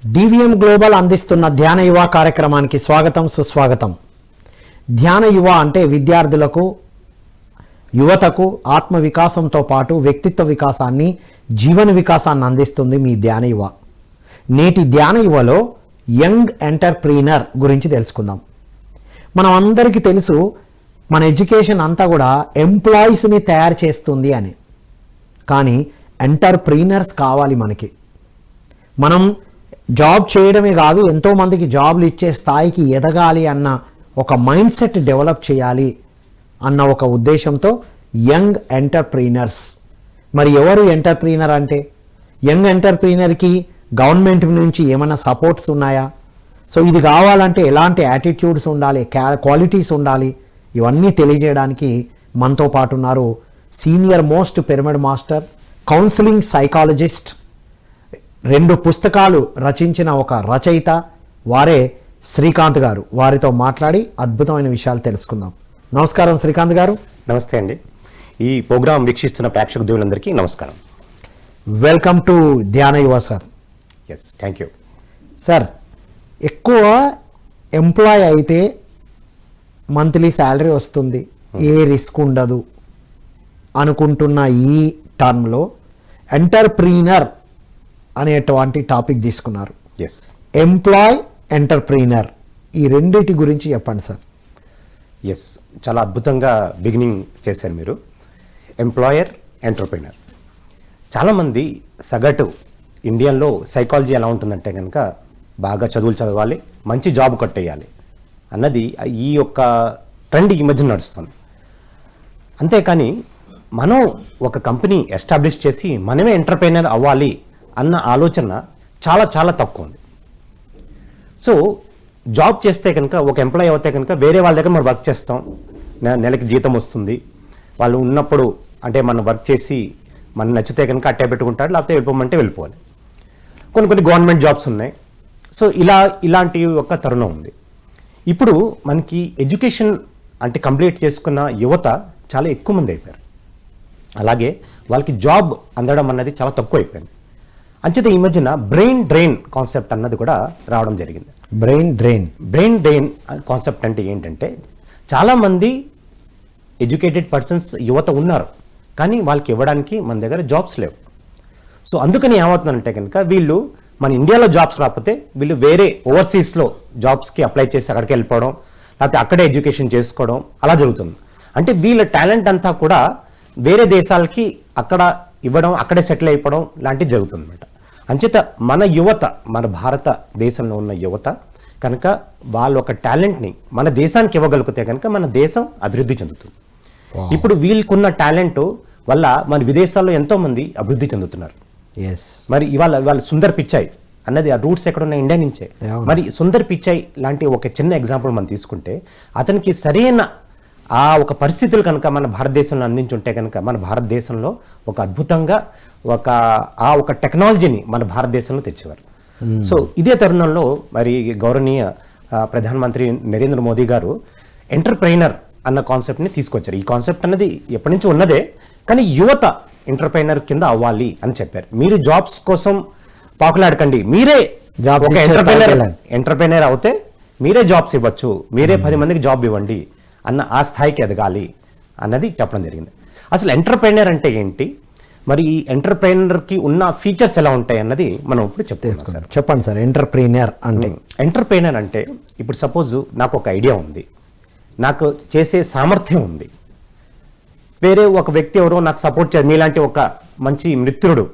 DVM global అందిస్తున్న ధ్యాన యువ కార్యక్రమానికి స్వాగతం సుస్వాగతం. ధ్యాన యువ అంటే విద్యార్థులకు యువతకు ఆత్మ వికాసంతో పాటు వ్యక్తిత్వ వికాసాన్ని జీవన వికాసాన్ని అందిస్తుంది మీ ధ్యాన యువ. నేటి ధ్యాన యువలో యంగ్ ఎంటర్ప్రీనర్ గురించి తెలుసుకుందాం. మనం అందరికీ తెలుసు మన ఎడ్యుకేషన్ అంతా కూడా ఎంప్లాయీస్ని తయారు చేస్తుంది అని, కానీ ఎంటర్ప్రీనర్స్ కావాలి మనకి. మనం జాబ్ చేయడమే కాదు, ఎంతోమందికి జాబ్లు ఇచ్చే స్థాయికి ఎదగాలి అన్న ఒక మైండ్ సెట్ డెవలప్ చేయాలి అన్న ఒక ఉద్దేశంతో యంగ్ ఎంటర్ప్రీనర్స్. మరి ఎవరు ఎంటర్ప్రీనర్ అంటే? యంగ్ ఎంటర్ప్రీనర్కి గవర్నమెంట్ నుంచి ఏమైనా సపోర్ట్స్ ఉన్నాయా? సో ఇది కావాలంటే ఎలాంటి యాటిట్యూడ్స్ ఉండాలి, క్వాలిటీస్ ఉండాలి, ఇవన్నీ తెలియజేయడానికి మనతో పాటు ఉన్నారు senior most pyramid master, counselling psychologist, 2 పుస్తకాలు రచించిన ఒక రచయిత, వారే శ్రీకాంత్ గారు. వారితో మాట్లాడి అద్భుతమైన విషయాలు తెలుసుకుందాం. నమస్కారం శ్రీకాంత్ గారు. నమస్తే అండి. ఈ ప్రోగ్రాం వీక్షిస్తున్న ప్రేక్షక దేవులందరికీ నమస్కారం. Welcome to Dhyana Yuva sir. Yes, thank you sir. ఎక్కువ ఎంప్లాయ్ అయితే మంత్లీ శాలరీ వస్తుంది, ఏ రిస్క్ ఉండదు అనుకుంటున్న ఈ టర్మ్లో ఎంటర్ప్రీనర్ అనేటువంటి టాపిక్ తీసుకున్నారు. ఎస్, ఎంప్లాయ్, ఎంటర్ప్రీనర్, ఈ రెండిటి గురించి చెప్పండి సార్. ఎస్, చాలా అద్భుతంగా బిగినింగ్ చేశారు మీరు. Employer, entrepreneur. చాలామంది సగటు ఇండియన్లో సైకాలజీ ఎలా ఉంటుందంటే కనుక బాగా చదువులు చదవాలి, మంచి జాబ్ కట్టేయాలి అన్నది ఈ యొక్క ట్రెండ్ ఈ మధ్య నడుస్తుంది. అంతేకాని మనం ఒక కంపెనీ ఎస్టాబ్లిష్ చేసి మనమే ఎంటర్ప్రీనర్ అవ్వాలి అన్న ఆలోచన చాలా చాలా తక్కువ ఉంది. సో జాబ్ చేస్తే కనుక, ఒక ఎంప్లాయీ అవుతే కనుక వేరే వాళ్ళ దగ్గర మనం వర్క్ చేస్తాం, నెలకి జీతం వస్తుంది, వాళ్ళు ఉన్నప్పుడు అంటే మనం వర్క్ చేసి మనం నచ్చితే కనుక అట్టే పెట్టుకుంటాడు, లేకపోతే వెళ్ళిపోమంటే వెళ్ళిపోవాలి. కొన్ని గవర్నమెంట్ జాబ్స్ ఉన్నాయి. సో ఇలాంటి ఒక తరుణం ఉంది. ఇప్పుడు మనకి ఎడ్యుకేషన్ అంటే కంప్లీట్ చేసుకున్న యువత చాలా ఎక్కువ మంది అయిపోయారు. అలాగే వాళ్ళకి జాబ్ అందడం అన్నది చాలా తక్కువ అయిపోయింది. అంచేత ఈ మధ్యన బ్రెయిన్ డ్రైన్ కాన్సెప్ట్ అన్నది కూడా రావడం జరిగింది. బ్రెయిన్ డ్రైన్ కాన్సెప్ట్ అంటే ఏంటంటే, చాలామంది ఎడ్యుకేటెడ్ పర్సన్స్ యువత ఉన్నారు, కానీ వాళ్ళకి ఇవ్వడానికి మన దగ్గర జాబ్స్ లేవు. సో అందుకని ఏమవుతుందంటే కనుక వీళ్ళు మన ఇండియాలో జాబ్స్ రాకపోతే వీళ్ళు వేరే ఓవర్సీస్లో జాబ్స్కి అప్లై చేసి అక్కడికి వెళ్ళిపోవడం, లేకపోతే అక్కడే ఎడ్యుకేషన్ చేసుకోవడం అలా జరుగుతుంది. అంటే వీళ్ళ టాలెంట్ అంతా కూడా వేరే దేశాలకి అక్కడ ఇవ్వడం, అక్కడే సెటిల్ అయిపోవడం లాంటివి జరుగుతుంది అన్నమాట. అంచేత మన యువత, మన భారతదేశంలో ఉన్న యువత కనుక వాళ్ళ ఒక టాలెంట్ని మన దేశానికి ఇవ్వగలిగితే కనుక మన దేశం అభివృద్ధి చెందుతుంది. ఇప్పుడు వీళ్ళకున్న టాలెంట్ వల్ల మన విదేశాల్లో ఎంతోమంది అభివృద్ధి చెందుతున్నారు. మరి ఇవాళ సుందర్ పిచాయ్ అన్నది ఆ రూట్స్ ఎక్కడున్న ఇండియా నుంచే. మరి సుందర్ పిచాయ్ లాంటి ఒక చిన్న ఎగ్జాంపుల్ మనం తీసుకుంటే, అతనికి సరైన ఆ ఒక పరిస్థితులు కనుక మన భారతదేశంలో అందించుంటే కనుక మన భారతదేశంలో ఒక అద్భుతంగా ఒక టెక్నాలజీని మన భారతదేశంలో తెచ్చేవారు. సో ఇదే తరుణంలో మరి గౌరవనీయ ప్రధానమంత్రి నరేంద్ర మోదీ గారు ఎంటర్ప్రైనర్ అన్న కాన్సెప్ట్ని తీసుకొచ్చారు. ఈ కాన్సెప్ట్ అన్నది ఎప్పటి నుంచి ఉన్నదే, కానీ యువత ఎంటర్ప్రైనర్ కింద అవ్వాలి అని చెప్పారు. మీరు జాబ్స్ కోసం పాకులాడకండి, మీరే ఒక ఎంటర్ప్రైనర్ అవుతే మీరే జాబ్స్ ఇవ్వచ్చు, మీరే 10 మందికి జాబ్ ఇవ్వండి అన్న ఆ స్థాయికి ఎదగాలి అన్నది చెప్పడం జరిగింది. అసలు ఎంటర్ప్రైనర్ అంటే ఏంటి, మరి ఈ ఎంటర్ప్రైనర్కి ఉన్న ఫీచర్స్ ఎలా ఉంటాయి అన్నది మనం ఇప్పుడు చెప్తాం. చెప్పండి సార్. ఎంటర్ప్రీనర్ అంటే ఇప్పుడు సపోజ్ నాకు ఒక ఐడియా ఉంది, నాకు చేసే సామర్థ్యం ఉంది, వేరే ఒక వ్యక్తి ఎవరో నాకు సపోర్ట్ చేయాలి, మీలాంటి ఒక మంచి మిత్రుడు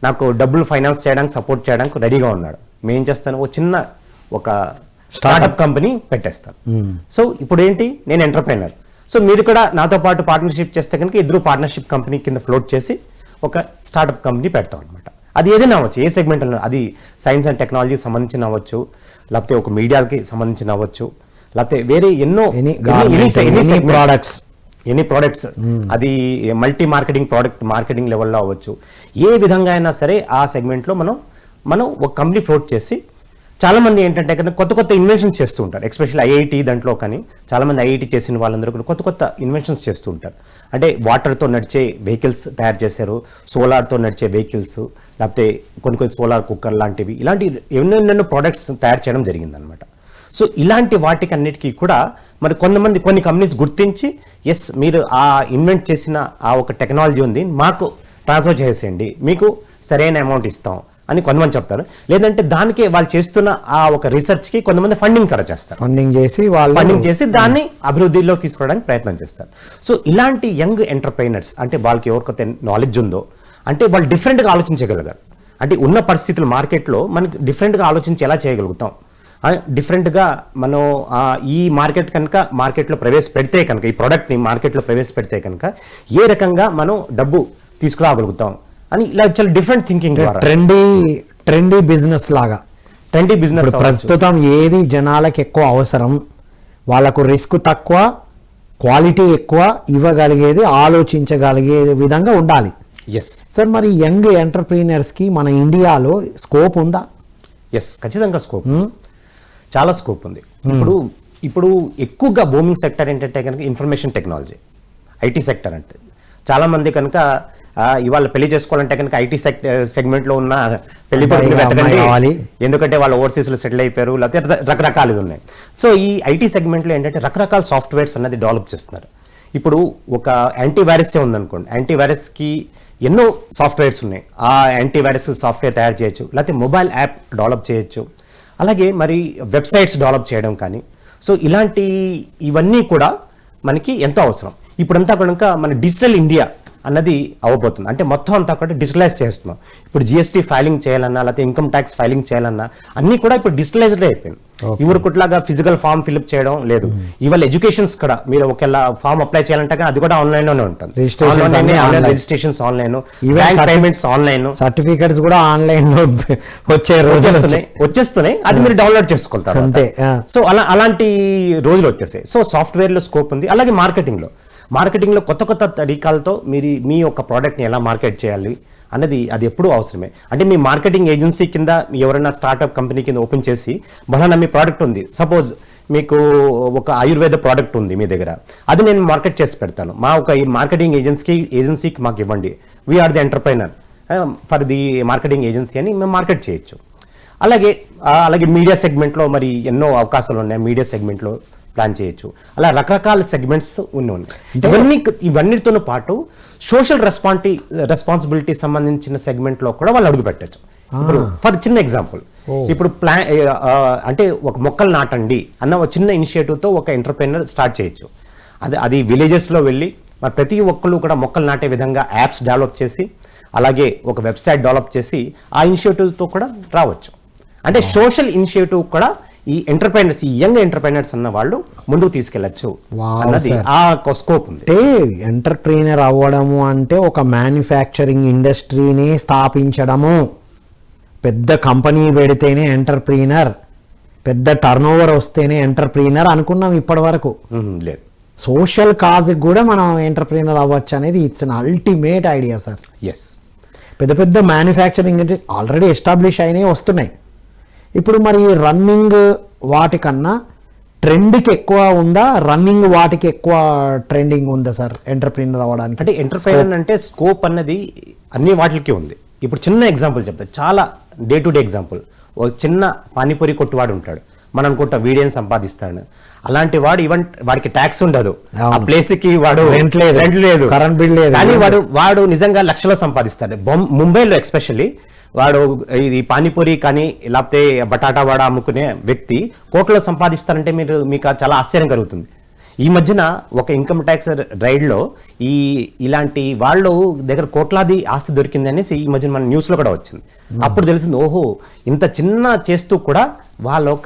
నాకు డబ్బులు ఫైనాన్స్ చేయడానికి సపోర్ట్ చేయడానికి రెడీగా ఉన్నాడు. మేం చేస్తాను, ఓ చిన్న ఒక స్టార్టప్ కంపెనీ పెట్టేస్తాను. సో ఇప్పుడు ఏంటి, నేను ఎంటర్ప్రైనర్. సో మీరు కూడా నాతో పాటు పార్ట్నర్షిప్ చేస్తే కనుక ఇద్దరు పార్ట్నర్షిప్ కంపెనీ కింద ఫ్లోట్ చేసి ఒక స్టార్టప్ కంపెనీ పెడతాం అనమాట. అది ఏదైనా అవ్వచ్చు, ఏ సెగ్మెంట్ అన్నా, అది సైన్స్ అండ్ టెక్నాలజీకి సంబంధించిన అవ్వచ్చు, లేకపోతే ఒక మీడియాకి సంబంధించిన అవ్వచ్చు, లేకపోతే వేరే ఎన్నో ప్రోడక్ట్స్, అది మల్టీ మార్కెటింగ్ లెవెల్లో అవ్వచ్చు. ఏ విధంగా అయినా సరే ఆ సెగ్మెంట్లో మనం ఒక కంపెనీ ఫ్లోట్ చేసి చాలా మంది ఏంటంటే కనుక కొత్త కొత్త ఇన్వెన్షన్స్ చేస్తూ ఉంటారు. ఎస్పెషల్లీ ఐఐటి దాంట్లో కానీ చాలా మంది ఐఐటి చేసిన వాళ్ళందరూ కూడా కొత్త కొత్త ఇన్వెన్షన్స్ చేస్తూ ఉంటారు. అంటే వాటర్తో నడిచే వెహికల్స్ తయారు చేశారు, సోలార్తో నడిచే వెహికల్స్, లేకపోతే కొన్ని సోలార్ కుక్కర్ లాంటివి, ఇలాంటి ఎన్నెన్నో ప్రోడక్ట్స్ తయారు చేయడం జరిగిందనమాట. సో ఇలాంటి వాటికి అన్నిటికీ కూడా మరి కొన్ని కంపెనీస్ గుర్తించి ఎస్ మీరు ఆ ఇన్వెంట్ చేసిన ఆ ఒక టెక్నాలజీ ఉంది మాకు ట్రాన్స్ఫర్ చేసేయండి, మీకు సరైన అమౌంట్ ఇస్తాం అని కొంతమంది చెప్తారు. లేదంటే దానికి వాళ్ళు చేస్తున్న ఆ ఒక రీసెర్చ్కి కొంతమంది ఫండింగ్ కూడా చేస్తారు. ఫండింగ్ చేసి దాన్ని అభివృద్ధిలో తీసుకోవడానికి ప్రయత్నం చేస్తారు. సో ఇలాంటి యంగ్ ఎంటర్ప్రైనర్స్ అంటే వాళ్ళకి ఎవరికైతే నాలెడ్జ్ ఉందో, అంటే వాళ్ళు డిఫరెంట్గా ఆలోచించగలిగారు. అంటే ఉన్న పరిస్థితులు మార్కెట్లో మనకి డిఫరెంట్గా ఆలోచించి ఎలా చేయగలుగుతాం, డిఫరెంట్గా మనం ఈ మార్కెట్లో ప్రవేశపెడితే కనుక, ఈ ప్రోడక్ట్ని మార్కెట్లో ప్రవేశపెడితే కనుక ఏ రకంగా మనం డబ్బు తీసుకురాగలుగుతాం అని ఇలా చాలా డిఫరెంట్ థింకింగ్ ద్వారా ట్రెండీ బిజినెస్ లాగా. ట్రెండీ బిజినెస్ ప్రస్తుతం ఏది జనాలకు ఎక్కువ అవసరం, వాళ్ళకు రిస్క్ తక్కువ, క్వాలిటీ ఎక్కువ ఇవ్వగలిగేది, ఆలోచించగలిగే విధంగా ఉండాలి. ఎస్ సార్, మరి యంగ్ ఎంటర్ప్రీనర్స్కి మన ఇండియాలో స్కోప్ ఉందా? ఎస్, ఖచ్చితంగా స్కోప్, చాలా స్కోప్ ఉంది. ఇప్పుడు ఎక్కువగా బూమింగ్ సెక్టర్ ఏంటంటే కనుక ఇన్ఫర్మేషన్ టెక్నాలజీ, ఐటీ సెక్టర్. అంటే చాలా మంది కనుక ఇవాళ పెళ్లి చేసుకోవాలంటే కనుక ఐటీ సెగ్మెంట్లో ఉన్న పెళ్లి కొడుకుని వెతకండి, ఎందుకంటే వాళ్ళు ఓవర్సీస్లో సెటిల్ అయిపోయారు, లేకపోతే రకరకాలు ఉన్నాయి. సో ఈ ఐటీ సెగ్మెంట్లో ఏంటంటే రకరకాల సాఫ్ట్వేర్స్ అనేది డెవలప్ చేస్తున్నారు. ఇప్పుడు ఒక యాంటీవైరస్ ఉందనుకోండి, యాంటీవైరస్కి ఎన్నో సాఫ్ట్వేర్స్ ఉన్నాయి. ఆ యాంటీవైరస్ సాఫ్ట్వేర్ తయారు చేయొచ్చు, లేకపోతే మొబైల్ యాప్ డెవలప్ చేయొచ్చు, అలాగే మరి వెబ్సైట్స్ డెవలప్ చేయడం కానీ. సో ఇవన్నీ కూడా మనకి ఎంతో అవసరం. ఇప్పుడంతా కనుక మన డిజిటల్ ఇండియా అన్నది అవ్వబోతుంది. అంటే మొత్తం అంతా కూడా డిజిటలైజ్ చేస్తున్నాం. ఇప్పుడు జిఎస్టీ ఫైలింగ్ చేయాలన్నా, లేకపోతే ఇన్కమ్ ట్యాక్స్ ఫైలింగ్ చేయాలన్నా అన్నీ కూడా ఇప్పుడు డిజిటలైజ్డ్ అయిపోయింది. ఇవరకుట్లాగా ఫిజికల్ ఫామ్ ఫిల్అప్ చేయడం లేదు. ఇవాళ ఎడ్యుకేషన్స్ కూడా మీరు ఒకవేళ ఫామ్ అప్లై చేయాలంటే అది కూడా ఆన్లైన్లోనే ఉంటుంది. Registrations online, bank payments online, certificates కూడా ఆన్లైన్లో వచ్చేస్తున్నాయి. అది మీరు డౌన్లోడ్ చేసుకోగలుగుతారు అంతే. సో అలాంటి రోజులు వచ్చేసాయి. సో సాఫ్ట్వేర్లో స్కోప్ ఉంది. అలాగే మార్కెటింగ్లో కొత్త కొత్త తరీకాలతో మీ యొక్క ప్రోడక్ట్ని ఎలా మార్కెట్ చేయాలి అన్నది అది ఎప్పుడూ అవసరమే. అంటే మీ మార్కెటింగ్ ఏజెన్సీ కింద ఎవరైనా స్టార్ట్అప్ కంపెనీ కింద ఓపెన్ చేసి బలానా మీ ప్రోడక్ట్ ఉంది, సపోజ్ మీకు ఒక ఆయుర్వేద ప్రోడక్ట్ ఉంది మీ దగ్గర, అది నేను మార్కెట్ చేసి పెడతాను, మా ఒక ఈ మార్కెటింగ్ ఏజెన్సీకి మాకు ఇవ్వండి, we're the entrepreneur for the marketing agency అని మేము మార్కెట్ చేయొచ్చు. అలాగే మీడియా సెగ్మెంట్లో మరి ఎన్నో అవకాశాలు ఉన్నాయి, మీడియా సెగ్మెంట్లో ప్లాన్ చేయొచ్చు. అలా రకరకాల సెగ్మెంట్స్ ఉన్నాయి. ఇవన్నిటితో పాటు సోషల్ రెస్పాన్సిబిలిటీ సంబంధించిన సెగ్మెంట్లో కూడా వాళ్ళు అడుగు పెట్టచ్చు. ఇప్పుడు ఫర్ చిన్న ఎగ్జాంపుల్, ఇప్పుడు అంటే ఒక మొక్కలు నాటండి అన్న ఒక చిన్న ఇనిషియేటివ్తో ఒక ఎంటర్ప్రైనర్ స్టార్ట్ చేయొచ్చు. అది విలేజెస్లో వెళ్ళి మరి ప్రతి ఒక్కళ్ళు కూడా మొక్కలు నాటే విధంగా యాప్స్ డెవలప్ చేసి, అలాగే ఒక వెబ్సైట్ డెవలప్ చేసి ఆ ఇనిషియేటివ్తో కూడా రావచ్చు. అంటే సోషల్ ఇనిషియేటివ్ కూడా ఈ యంగ్ ఎంటర్ప్రైనర్స్ అన్న వాళ్ళు ముందుకు తీసుకెళ్లొచ్చు అన్నది ఆ స్కోప్ ఉంది. అంటే ఎంటర్ప్రైనర్ అవ్వడము అంటే ఒక మ్యానుఫ్యాక్చరింగ్ ఇండస్ట్రీని స్థాపించడము, పెద్ద కంపెనీ పెడితేనే ఎంటర్ప్రైనర్, పెద్ద టర్నోవర్ వస్తేనే ఎంటర్ప్రైనర్ అనుకున్నాం ఇప్పటి వరకు. లేదు, సోషల్ కాజ్ కూడా మనం ఎంటర్ప్రైనర్ అవ్వచ్చు అనేది it's an ultimate idea sir. Yes, పెద్ద పెద్ద మ్యానుఫ్యాక్చరింగ్ ఇండస్ట్రీ ఆల్రెడీ ఎస్టాబ్లిష్ అయినవి వస్తున్నాయి. ఇప్పుడు మరి రన్నింగ్ వాటికన్నా ట్రెండ్కి ఎక్కువ ఉందా, రన్నింగ్ వాటికి ఎక్కువ ట్రెండింగ్ ఉందా సార్ ఎంటర్ప్రీనర్ అవ్వడానికి? అంటే ఎంటర్ప్రైనర్ అంటే స్కోప్ అన్నది అన్ని వాటికి ఉంది. ఇప్పుడు చిన్న ఎగ్జాంపుల్ చెప్తా, చాలా డే టు డే ఎగ్జాంపుల్. ఒక చిన్న పానీపూరి కొట్టువాడు ఉంటాడు, మనం అనుకుంటా వీడియోని సంపాదిస్తాడు. అలాంటి వాడు వాడికి ట్యాక్స్ ఉండదు, ఆ ప్లేస్ కి వాడు రెంట్ లేదు, కరెంట్ బిల్ లేదు, కానీ వాడు నిజంగా లక్షలో సంపాదిస్తాడు. ముంబైలో ఎస్పెషల్లీ వాడు ఇది పానీపూరి కానీ లేకపోతే బటాటా వాడ అమ్ముకునే వ్యక్తి కోట్లలో సంపాదిస్తారంటే మీకు చాలా ఆశ్చర్యం కలుగుతుంది. ఈ మధ్యన ఒక ఇన్కమ్ ట్యాక్స్ రైడ్లో ఇలాంటి వాళ్ళు దగ్గర కోట్లాది ఆస్తి దొరికింది అనేసి ఈ మధ్యన మన న్యూస్లో కూడా వచ్చింది. అప్పుడు తెలిసింది, ఓహో ఇంత చిన్న చేస్తూ కూడా వాళ్ళు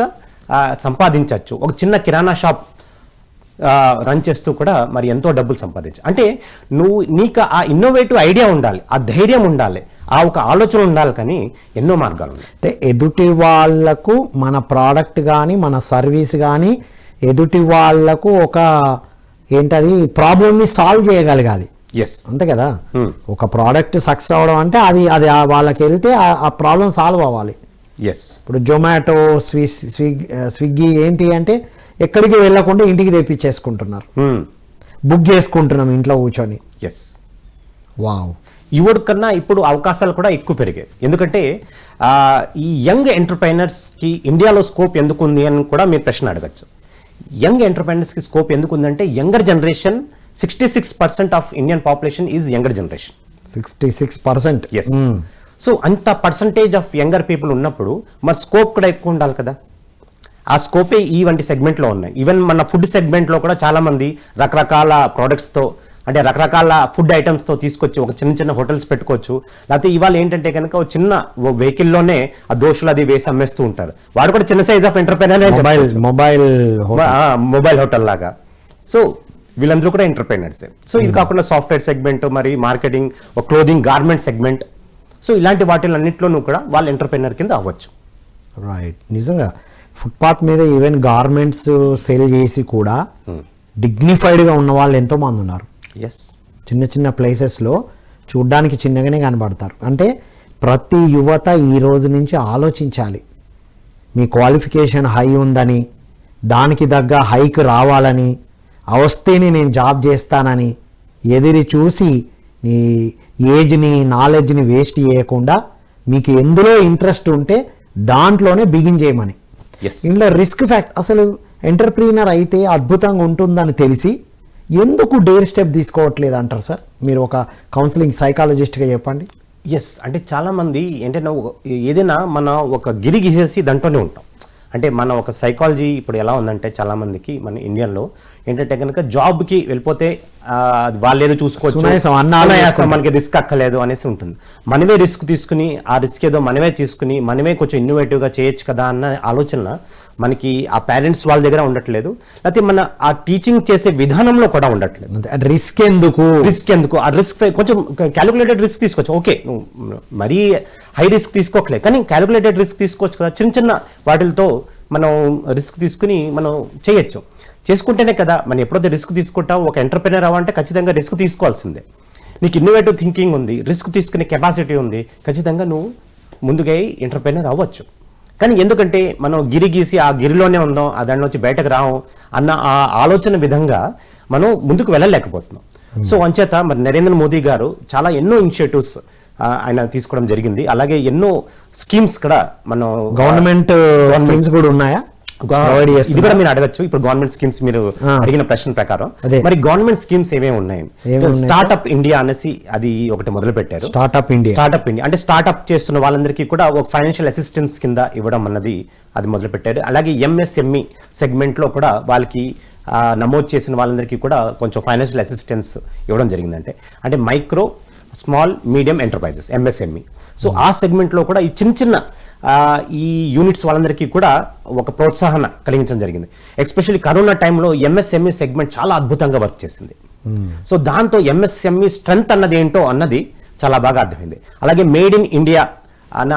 సంపాదించవచ్చు. ఒక చిన్న కిరాణా షాప్ రన్ చేస్తూ కూడా మరి ఎంతో డబ్బులు సంపాదించు. అంటే నీకు ఆ ఇన్నోవేటివ్ ఐడియా ఉండాలి, ఆ ధైర్యం ఉండాలి, ఆ ఒక ఆలోచన ఉండాలి, కానీ ఎన్నో మార్గాలు ఉన్నాయి. అంటే ఎదుటి వాళ్లకు మన ప్రోడక్ట్ కానీ మన సర్వీస్ కానీ ఎదుటి వాళ్లకు ఒక ఏంటది ప్రాబ్లమ్ని సాల్వ్ చేయగలగాలి. ఎస్, అంతే కదా. ఒక ప్రోడక్ట్ సక్సెస్ అవ్వడం అంటే అది వాళ్ళకి వెళ్తే ఆ ప్రాబ్లం సాల్వ్ అవ్వాలి. ఎస్. ఇప్పుడు జొమాటో, స్విగ్గీ ఏంటి అంటే ఎక్కడికి వెళ్ళకుండా ఇంటికి తెప్పించేసుకుంటున్నారు, బుక్ చేసుకుంటున్నాం ఇంట్లో కూర్చొని. ఎస్. వావ్. యువడు కన్నా ఇప్పుడు అవకాశాలు కూడా ఎక్కువ పెరిగాయి. ఎందుకంటే ఈ యంగ్ ఎంటర్ప్రైనర్స్కి ఇండియాలో స్కోప్ ఎందుకు ఉంది అని కూడా మీరు ప్రశ్న అడగచ్చు. యంగ్ ఎంటర్ప్రైనర్స్కి స్కోప్ ఎందుకు ఉందంటే younger generation 66% of Indian population is younger generation. 66%. Yes. So అంత పర్సంటేజ్ ఆఫ్ యంగర్ పీపుల్ ఉన్నప్పుడు మరి స్కోప్ కూడా ఎక్కువ ఉండాలి కదా. ఆ స్కోపే ఈ వంటి సెగ్మెంట్లో ఉన్నాయి. ఈవెన్ మన ఫుడ్ సెగ్మెంట్లో కూడా చాలామంది రకరకాల ప్రోడక్ట్స్తో, అంటే రకరకాల ఫుడ్ ఐటమ్స్తో తీసుకొచ్చి ఒక చిన్న చిన్న హోటల్స్ పెట్టుకోవచ్చు. లేకపోతే ఇవాళ ఏంటంటే కనుక ఒక చిన్న వెహికల్లోనే ఆ దోషులు అది వేసి అమ్మేస్తూ ఉంటారు. వాడు కూడా చిన్న size of entrepreneur, mobile hotel లాగా. సో వీళ్ళందరూ కూడా ఎంటర్ప్రైనర్సే. సో ఇది కాకుండా సాఫ్ట్వేర్ సెగ్మెంట్, మరి marketing, clothing, garment segment, so ఇలాంటి వాటిలన్నింటిలోనూ కూడా వాళ్ళు ఎంటర్ప్రైనర్ కింద అవ్వచ్చు. రైట్. నిజంగా ఫుట్పాత్ మీద ఈవెన్ గార్మెంట్స్ సేల్ చేసి కూడా డిగ్నిఫైడ్గా ఉన్న వాళ్ళు ఎంతోమంది ఉన్నారు. ఎస్. చిన్న చిన్న ప్లేసెస్లో చూడ్డానికి చిన్నగానే కనబడతారు. అంటే ప్రతి యువత ఈ రోజు నుంచి ఆలోచించాలి. మీ క్వాలిఫికేషన్ హై ఉందని, దానికి తగ్గ హైక్ రావాలని, వస్తేనే నేను జాబ్ చేస్తానని ఎదిరి చూసి నీ ఏజ్ని, నాలెడ్జ్ని వేస్ట్ చేయకుండా మీకు ఎందులో ఇంట్రెస్ట్ ఉంటే దాంట్లోనే బిగిన్ చేయమని. ఇందులో రిస్క్ అసలు ఎంటర్ప్రీనర్ అయితే అద్భుతంగా ఉంటుందని తెలిసి ఎందుకు డేర్ స్టెప్ తీసుకోవట్లేదు అంటారు సార్? మీరు ఒక కౌన్సిలింగ్ సైకాలజిస్ట్గా చెప్పండి. ఎస్. అంటే చాలామంది ఏంటంటే ఏదైనా మన ఒక గిరి గీసేసి దాంట్లోనే ఉంటాం. అంటే మన ఒక సైకాలజీ ఇప్పుడు ఎలా ఉందంటే చాలామందికి మన ఇండియన్లో ఏంటంటే కనుక జాబ్కి వెళ్ళిపోతే వాళ్ళు ఏదో చూసుకోవచ్చు, మనకి రిస్క్ అక్కలేదు అనేసి ఉంటుంది. మనమే రిస్క్ తీసుకుని ఆ రిస్క్ ఏదో మనమే తీసుకుని మనమే కొంచెం ఇన్నోవేటివ్గా చేయొచ్చు కదా అన్న ఆలోచన మనకి ఆ పేరెంట్స్ వాళ్ళ దగ్గర ఉండట్లేదు, లేకపోతే మన ఆ టీచింగ్ చేసే విధానంలో కూడా ఉండట్లేదు. రిస్క్ ఎందుకు ఆ రిస్క్ కొంచెం క్యాలిక్యులేటెడ్ రిస్క్ తీసుకోవచ్చు. ఓకే, నువ్వు మరీ హై రిస్క్ తీసుకోవట్లేదు, కానీ క్యాలిక్యులేటెడ్ రిస్క్ తీసుకోవచ్చు కదా. చిన్న చిన్న వాటితో మనం రిస్క్ తీసుకుని మనం చేయొచ్చు. చేసుకుంటేనే కదా మనం ఎప్పుడైతే రిస్క్ తీసుకుంటావు. ఒక ఎంటర్ప్రెనర్ అవ్వాలంటే ఖచ్చితంగా రిస్క్ తీసుకోవాల్సిందే. నీకు ఇన్నోవేటివ్ థింకింగ్ ఉంది, రిస్క్ తీసుకునే కెపాసిటీ ఉంది, ఖచ్చితంగా నువ్వు ముందుగా ఎంటర్ప్రెనర్ అవ్వచ్చు. కానీ ఎందుకంటే మనం గిరి గీసి ఆ గిరిలోనే ఉందాం, ఆ దాంట్లో వచ్చి బయటకు రావు అన్న ఆ ఆలోచన విధంగా మనం ముందుకు వెళ్ళలేకపోతున్నాం. సో అంచేత మరి నరేంద్ర మోదీ గారు చాలా ఎన్నో ఇనిషియేటివ్స్ ఆయన తీసుకోవడం జరిగింది. అలాగే ఎన్నో స్కీమ్స్ కూడా మనం గవర్నమెంట్ స్కీమ్స్ కూడా ఉన్నాయా? ఇది కూడా మీరు అడగచ్చు. ఇప్పుడు గవర్నమెంట్ స్కీమ్స్ మీరు అడిగిన ప్రశ్న ప్రకారం మరి గవర్నమెంట్ స్కీమ్స్ ఏమేమి ఉన్నాయండి? స్టార్ట్అప్ ఇండియా అనేసి అది ఒకటి మొదలు పెట్టారు. స్టార్ట్అప్ ఇండియా అంటే స్టార్ట్అప్ చేస్తున్న వాళ్ళందరికీ కూడా ఒక ఫైనాన్షియల్ అసిస్టెన్స్ కింద ఇవ్వడం అన్నది అది మొదలు పెట్టారు. అలాగే ఎంఎస్ఎంఈ సెగ్మెంట్ లో కూడా వాళ్ళకి నమోదు చేసిన వాళ్ళందరికీ కూడా కొంచెం ఫైనాన్షియల్ అసిస్టెన్స్ ఇవ్వడం జరిగిందంటే అంటే micro, small, medium enterprises, MSME. So ఆ సెగ్మెంట్లో కూడా ఈ చిన్న చిన్న ఈ యూనిట్స్ వాళ్ళందరికీ కూడా ఒక ప్రోత్సాహన కలిగించడం జరిగింది. ఎస్పెషల్లీ కరోనా టైంలో ఎంఎస్ఎంఈ సెగ్మెంట్ చాలా అద్భుతంగా వర్క్ చేసింది. సో దాంతో ఎంఎస్ఎంఈ స్ట్రెంగ్త్ అన్నది ఏంటో అన్నది చాలా బాగా అర్థమైంది. అలాగే మేడ్ ఇన్ ఇండియా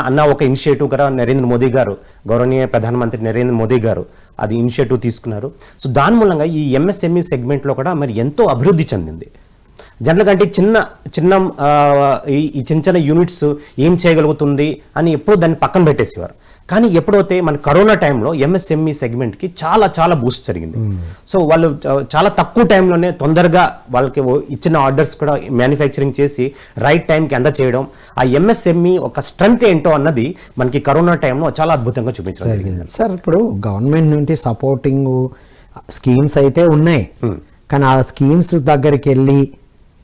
అన్న ఒక ఇనిషియేటివ్ కూడా నరేంద్ర మోదీ గారు, గౌరవనీయ ప్రధానమంత్రి నరేంద్ర మోదీ గారు అది ఇనిషియేటివ్ తీసుకున్నారు. సో దాని మూలంగా ఈ ఎంఎస్ఎంఈ సెగ్మెంట్లో కూడా మరి ఎంతో అభివృద్ధి చెందింది. జనరల్గా అంటే ఈ చిన్న చిన్న యూనిట్స్ ఏం చేయగలుగుతుంది అని ఎప్పుడూ దాన్ని పక్కన పెట్టేసేవారు. కానీ ఎప్పుడైతే మన కరోనా టైంలో ఎంఎస్ఎంఈ సెగ్మెంట్కి చాలా చాలా బూస్ట్ జరిగింది. సో వాళ్ళు చాలా తక్కువ టైంలోనే తొందరగా వాళ్ళకి ఇచ్చిన ఆర్డర్స్ కూడా మ్యానుఫ్యాక్చరింగ్ చేసి రైట్ టైంకి అందచేయడం, ఆ ఎంఎస్ఎంఈ ఒక స్ట్రెంగ్త్ ఏంటో అన్నది మనకి కరోనా టైంలో చాలా అద్భుతంగా చూపించడం జరిగింది. సార్ ఇప్పుడు గవర్నమెంట్ నుండి సపోర్టింగ్ స్కీమ్స్ అయితే ఉన్నాయి, కానీ ఆ స్కీమ్స్ దగ్గరికి వెళ్ళి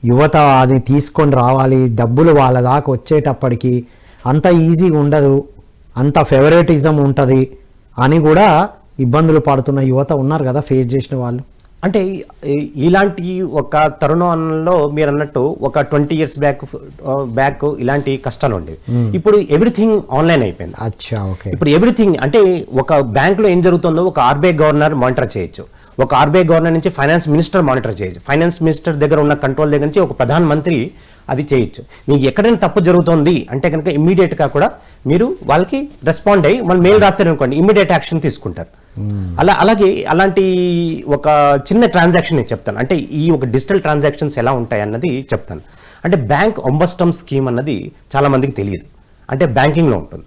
యువత అది తీసుకొని రావాలి, డబ్బులు వాళ్ళ దాకా వచ్చేటప్పటికి అంత ఈజీగా ఉండదు, అంత ఫేవరెటిజం ఉంటుంది అని కూడా ఇబ్బందులు పడుతున్న యువత ఉన్నారు కదా, ఫేస్ చేసిన వాళ్ళు. అంటే ఇలాంటి ఒక తరుణంలో మీరు అన్నట్టు ఒక 20 years బ్యాక్ ఇలాంటి కష్టాలు ఉండేవి. ఇప్పుడు ఎవ్రీథింగ్ ఆన్లైన్ అయిపోయింది. అచ్చా, ఓకే. ఇప్పుడు ఎవ్రీథింగ్ అంటే ఒక బ్యాంక్లో ఏం జరుగుతుందో ఒక ఆర్బీఐ గవర్నర్ మానిటర్ చేయొచ్చు, ఒక ఆర్బీఐ గవర్నర్ నుంచి ఫైనాన్స్ మినిస్టర్ మానిటర్ చేయొచ్చు, ఫైనాన్స్ మినిస్టర్ దగ్గర ఉన్న కంట్రోల్ దగ్గర నుంచి ఒక ప్రధాన మంత్రి అది చేయొచ్చు. మీకు ఎక్కడైనా తప్పు జరుగుతుంది అంటే కనుక ఇమ్మీడియట్గా కూడా మీరు వాళ్ళకి రెస్పాండ్ అయ్యి వాళ్ళు మెయిల్ రాస్తారనుకోండి, ఇమ్మీడియట్ యాక్షన్ తీసుకుంటారు. అలాగే అలాంటి ఒక చిన్న ట్రాన్సాక్షన్ నేను చెప్తాను. అంటే ఈ ఒక డిజిటల్ ట్రాన్సాక్షన్స్ ఎలా ఉంటాయి అన్నది చెప్తాను. అంటే బ్యాంక్ ఒంబస్టమ్ స్కీమ్ అన్నది చాలా మందికి తెలియదు. అంటే బ్యాంకింగ్లో ఉంటుంది.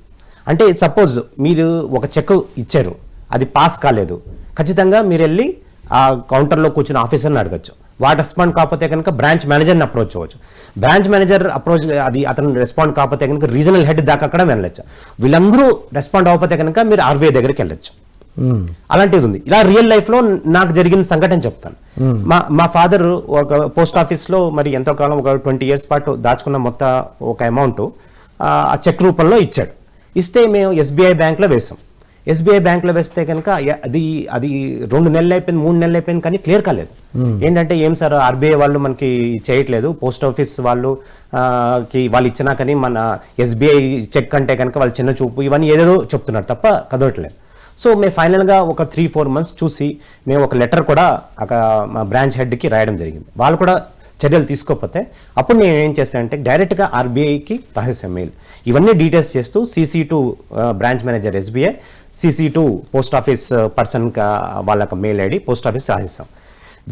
అంటే సపోజ్ మీరు ఒక చెక్ ఇచ్చారు, అది పాస్ కాలేదు, ఖచ్చితంగా మీరు వెళ్ళి ఆ కౌంటర్లో కూర్చున్న ఆఫీసర్ని అడగచ్చు. వాడు రెస్పాండ్ కాకపోతే కనుక బ్రాంచ్ మేనేజర్ని అప్రోచ్ అవ్వచ్చు. బ్రాంచ్ మేనేజర్ అప్రోచ్ అది అతను రెస్పాండ్ కాకపోతే కనుక రీజనల్ హెడ్ దాకా అక్కడ వెళ్ళచ్చు. వీళ్ళందరూ రెస్పాండ్ అవ్వకపోతే కనుక మీరు ఆర్బీఐ దగ్గరికి వెళ్ళచ్చు. అలాంటిది ఉంది. ఇలా రియల్ లైఫ్లో నాకు జరిగిన సంఘటన చెప్తాను. మా ఫాదర్ ఒక పోస్ట్ ఆఫీస్లో మరి ఎంతో కాలం ఒక 20 years పాటు దాచుకున్న మొత్తం ఒక అమౌంట్ ఆ చెక్ రూపంలో ఇచ్చాడు. ఇస్తే మేము ఎస్బీఐ బ్యాంక్లో వేసాం. ఎస్బీఐ బ్యాంక్లో వేస్తే కనుక అది 2 నెలలు అయిపోయింది, 3 నెలలు అయిపోయింది, కానీ క్లియర్ కాలేదు. ఏంటంటే ఏం సార్ ఆర్బీఐ వాళ్ళు మనకి చేయట్లేదు, పోస్ట్ ఆఫీస్ వాళ్ళు వాళ్ళు ఇచ్చినా కానీ మన ఎస్బీఐ చెక్ అంటే కనుక వాళ్ళు చిన్న చూపు ఇవన్నీ ఏదేదో చెప్తున్నారు తప్ప కదవట్లేదు. సో మేము ఫైనల్గా ఒక 3-4 months చూసి మేము ఒక లెటర్ కూడా అక్కడ మా బ్రాంచ్ హెడ్కి రాయడం జరిగింది. వాళ్ళు కూడా చర్యలు తీసుకోకపోతే అప్పుడు నేను ఏం చేశానంటే డైరెక్ట్గా ఆర్బీఐకి రహస్య మెయిల్ ఇవన్నీ డీటెయిల్స్ చేస్తూ CC2 branch manager SBI, CC2 post office person వాళ్ళకి మెయిల్ ఐడి పోస్ట్ ఆఫీస్ రాసిస్తాం.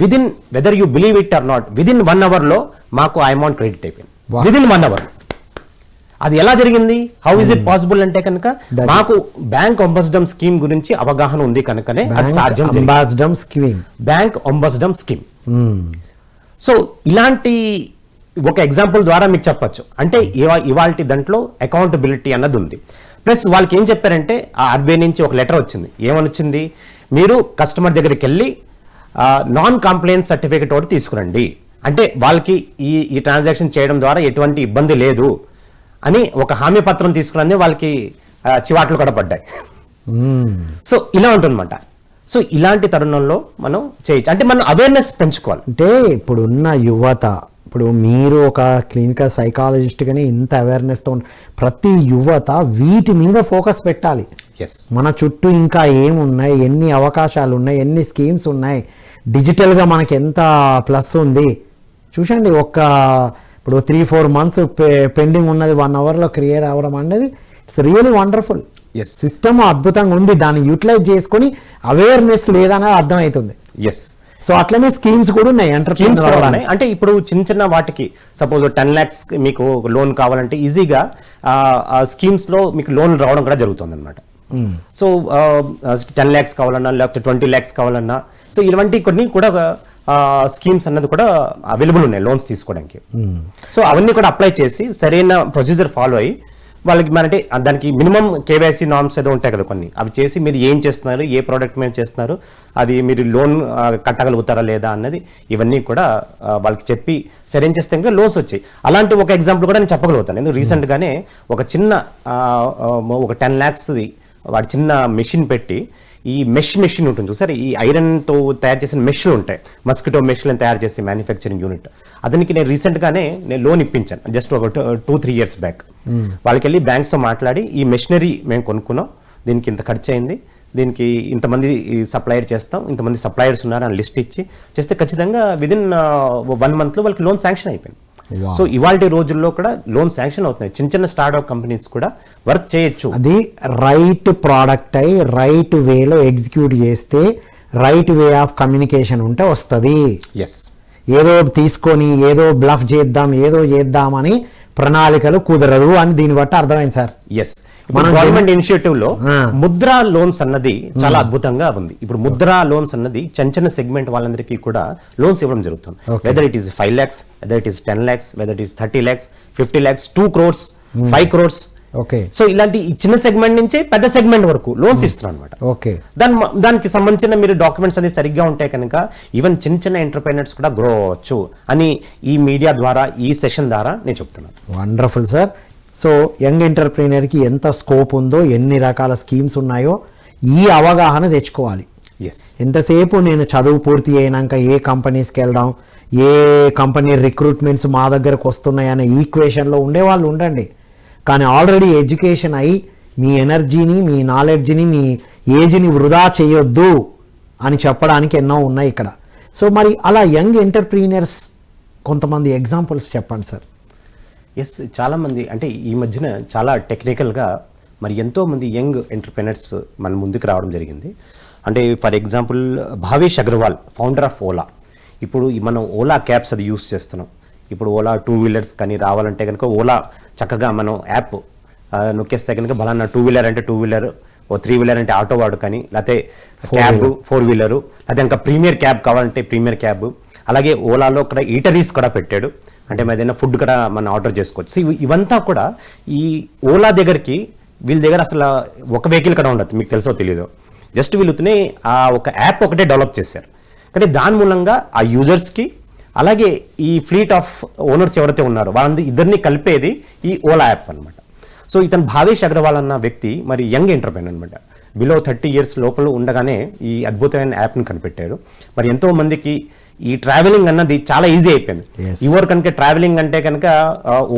Within whether you believe it or not, within 1 hourలో మాకు ఆ అమౌంట్ క్రెడిట్ అయిపోయింది. Within 1 hour. అది ఎలా జరిగింది, హౌ ఇస్ ఇట్ పాసిబుల్ అంటే కనుక మాకు బ్యాంక్ అంబాసిడర్ స్కీమ్ గురించి అవగాహన ఉంది కనుకనే అది సాధ్యం. Bank ambassador scheme. సో ఇలాంటి ఒక ఎగ్జాంపుల్ ద్వారా మీకు చెప్పొచ్చు. అంటే ఇవాల్టి దాంట్లో అకౌంటబిలిటీ అన్నది ఉంది. ప్లస్ వాళ్ళకి ఏం చెప్పారంటే ఆ ఆర్బీఐ నుంచి ఒక లెటర్ వచ్చింది. ఏమని వచ్చింది, మీరు కస్టమర్ దగ్గరికి వెళ్ళి నాన్ కంప్లైంట్ సర్టిఫికేట్ ఒకటి తీసుకురండి. అంటే వాళ్ళకి ఈ ట్రాన్సాక్షన్ చేయడం ద్వారా ఎటువంటి ఇబ్బంది లేదు అని ఒక హామీ పత్రం తీసుకురండి. వాళ్ళకి చివాట్లు కూడా పడ్డాయి. సో ఇలా ఉంటుందన్నమాట. సో ఇలాంటి తరుణంలో మనం చేయొచ్చు. అంటే మనం అవేర్నెస్ పెంచుకోవాలి. అంటే ఇప్పుడున్న యువత, ఇప్పుడు మీరు ఒక క్లినికల్ సైకాలజిస్ట్గానే ఇంత అవేర్నెస్తో ప్రతి యువత వీటి మీద ఫోకస్ పెట్టాలి. మన చుట్టూ ఇంకా ఏమున్నాయి, ఎన్ని అవకాశాలు ఉన్నాయి, ఎన్ని స్కీమ్స్ ఉన్నాయి, డిజిటల్గా మనకి ఎంత ప్లస్ ఉంది చూసండి. ఇప్పుడు 3-4 months పెండింగ్ ఉన్నది 1 hourలో క్రియేట్ అవ్వడం అనేది ఇట్స్ రియలీ వండర్ఫుల్. సిస్టమ్ అద్భుతంగా ఉంది, దాన్ని యూటిలైజ్ చేసుకొని అవేర్నెస్ లేదనేది అర్థమవుతుంది. సో అట్లనే స్కీమ్స్ కూడా ఉన్నాయి. అంటే ఇప్పుడు చిన్న వాటికి సపోజ్ 10 lakhs మీకు లోన్ కావాలంటే ఈజీగా స్కీమ్స్ లో మీకు లోన్ రావడం కూడా జరుగుతుంది అనమాట. సో 10 lakhs కావాలన్నా లేకపోతే 20 lakhs కావాలన్నా సో ఇలాంటి కొన్ని కూడా స్కీమ్స్ అన్నది కూడా అవైలబుల్ ఉన్నాయి లోన్స్ తీసుకోవడానికి. సో అవన్నీ కూడా అప్లై చేసి సరైన ప్రొసీజర్ ఫాలో అయ్యి వాళ్ళకి అంటే దానికి మినిమం KYC నార్మ్స్ ఏదో ఉంటాయి కదా కొన్ని, అవి చేసి మీరు ఏం చేస్తున్నారు, ఏ ప్రోడక్ట్ మీద చేస్తున్నారు, అది మీరు లోన్ కట్టగలుగుతారా లేదా అన్నది ఇవన్నీ కూడా వాళ్ళకి చెప్పి సరైన చేస్తే ఇంకా లోన్స్ వచ్చాయి. అలాంటి ఒక ఎగ్జాంపుల్ కూడా నేను చెప్పగలుగుతాను. ఎందుకు రీసెంట్గానే ఒక చిన్న ఒక 10 lakhs వాడి చిన్న మెషిన్ పెట్టి ఈ మెషిన్ ఉంటుంది చూసారు, ఈ ఐరన్తో తయారు చేసిన మెష్లు ఉంటాయి, మస్కిటో మెష్లను తయారు చేసే మ్యానుఫ్యాక్చరింగ్ యూనిట్. అతనికి నేను రీసెంట్గానే లోన్ ఇప్పించాను జస్ట్ ఒక 2-3 years బ్యాక్. వాళ్ళకి వెళ్ళి బ్యాంక్స్తో మాట్లాడి ఈ మెషినరీ మేము కొనుక్కున్నాం, దీనికి ఇంత ఖర్చు అయింది, దీనికి ఇంతమంది సప్లయర్ చేస్తాం, ఇంతమంది సప్లయర్స్ ఉన్నారు అని లిస్ట్ ఇచ్చి చేస్తే ఖచ్చితంగా విదిన్ 1 monthలో వాళ్ళకి లోన్ శాంక్షన్ అయిపోయింది. సో ఇవాళ రోజుల్లో కూడా లోన్ శాంక్షన్ అవుతున్నాయి. చిన్న స్టార్ట్అప్ కంపెనీస్ కూడా వర్క్ చేయొచ్చు. అది రైట్ ప్రోడక్ట్ అయి రైట్ వేలో ఎగ్జిక్యూట్ చేస్తే, రైట్ వే ఆఫ్ కమ్యూనికేషన్ ఉంటే వస్తుంది. ఏదో తీసుకొని ఏదో బ్లఫ్ చేద్దాం ఏదో చేద్దామని ప్రణాళికలు కుదరదు అని దీన్ని బట్టి అర్థమైంది సార్. మన గవర్నమెంట్ ఇనిషియేటివ్ లో ముద్రా లోన్స్ అన్నది చాలా అద్భుతంగా ఉంది. ఇప్పుడు ముద్రా లోన్స్ అన్నది చిన్న సెగ్మెంట్ వాళ్ళందరికీ కూడా లోన్స్ ఇవ్వడం జరుగుతుంది. Whether it is 5 lakhs, whether it is 10 lakhs, whether it is 30 lakhs, 50 lakhs, 2 crores, 5 crores. So ఇలాంటి చిన్న సెగ్మెంట్ నుంచి పెద్ద సెగ్మెంట్ వరకు లోన్స్ ఇస్తున్నారు అనమాట. దానికి సంబంధించిన మీరు డాక్యుమెంట్స్ అనేది సరిగ్గా ఉంటాయి కనుక ఈవెన్ చిన్న ఎంటర్ప్రైనర్స్ కూడా గ్రో అవ్వచ్చు అని ఈ మీడియా ద్వారా ఈ సెషన్ ద్వారా నేను చెప్తున్నాను. Wonderful sir. సో యంగ్ ఎంటర్ప్రీనర్కి ఎంత స్కోప్ ఉందో, ఎన్ని రకాల స్కీమ్స్ ఉన్నాయో ఈ అవగాహన తెచ్చుకోవాలి. ఎంతసేపు నేను చదువు పూర్తి అయినాక ఏ కంపెనీస్కి వెళ్దాం, ఏ కంపెనీ రిక్రూట్మెంట్స్ మా దగ్గరకు వస్తున్నాయనే ఈక్వేషన్లో ఉండేవాళ్ళు ఉండండి. కానీ ఆల్రెడీ ఎడ్యుకేషన్ అయి మీ ఎనర్జీని, మీ నాలెడ్జ్ని, మీ ఏజ్ని వృధా చేయొద్దు అని చెప్పడానికి ఎన్నో ఉన్నాయి ఇక్కడ. సో మరి అలా యంగ్ ఎంటర్ప్రీనర్స్ కొంతమంది ఎగ్జాంపుల్స్ చెప్పండి సార్. చాలామంది అంటే ఈ మధ్యన చాలా టెక్నికల్గా మరి ఎంతోమంది యంగ్ ఎంటర్ప్రెనర్స్ మన ముందుకు రావడం జరిగింది. అంటే for example Bhavesh Agarwal, founder of Ola. ఇప్పుడు మనం ఓలా క్యాబ్స్ అది యూస్ చేస్తున్నాం. ఇప్పుడు ఓలా 2 wheelers కానీ రావాలంటే కనుక ఓలా చక్కగా మనం యాప్ నొక్కేస్తే కనుక బలానా 2 వీలర్ అంటే 2 వీలర్, ఓ 3 వీలర్ అంటే ఆటో వాడు కానీ, లేకపోతే క్యాబ్ 4 వీలరు, లేకపోతే ఇంకా ప్రీమియర్ క్యాబ్ కావాలంటే ప్రీమియర్ క్యాబ్. అలాగే ఓలాలో ఇక్కడ ఈటరీస్ కూడా పెట్టాడు, అంటే ఏదైనా ఫుడ్ కూడా మనం ఆర్డర్ చేసుకోవచ్చు. సో ఇవంతా కూడా ఈ ఓలా దగ్గరికి వీళ్ళ దగ్గర అసలు ఒక వెహికల్ కూడా ఉండదు, మీకు తెలుసో తెలియదు. జస్ట్ వీళ్ళుతోనే ఆ ఒక యాప్ ఒకటే డెవలప్ చేశారు. కానీ దాని మూలంగా ఆ యూజర్స్కి అలాగే ఈ ఫ్లీట్ ఆఫ్ ఓనర్స్ ఎవరైతే ఉన్నారో వాళ్ళందరూ ఇద్దరిని కలిపేది ఈ ఓలా యాప్ అనమాట. సో ఇతను భావేష్ అగర్వాల్ అన్న వ్యక్తి మరి యంగ్ ఎంటర్ప్రైనర్ అనమాట. బిలో 30 years లోపల ఉండగానే ఈ అద్భుతమైన యాప్ని కనిపెట్టారు. మరి ఎంతో మందికి ఈ ట్రావెలింగ్ అన్నది చాలా ఈజీ అయిపోయింది. ఇవరు కనుక ట్రావెలింగ్ అంటే కనుక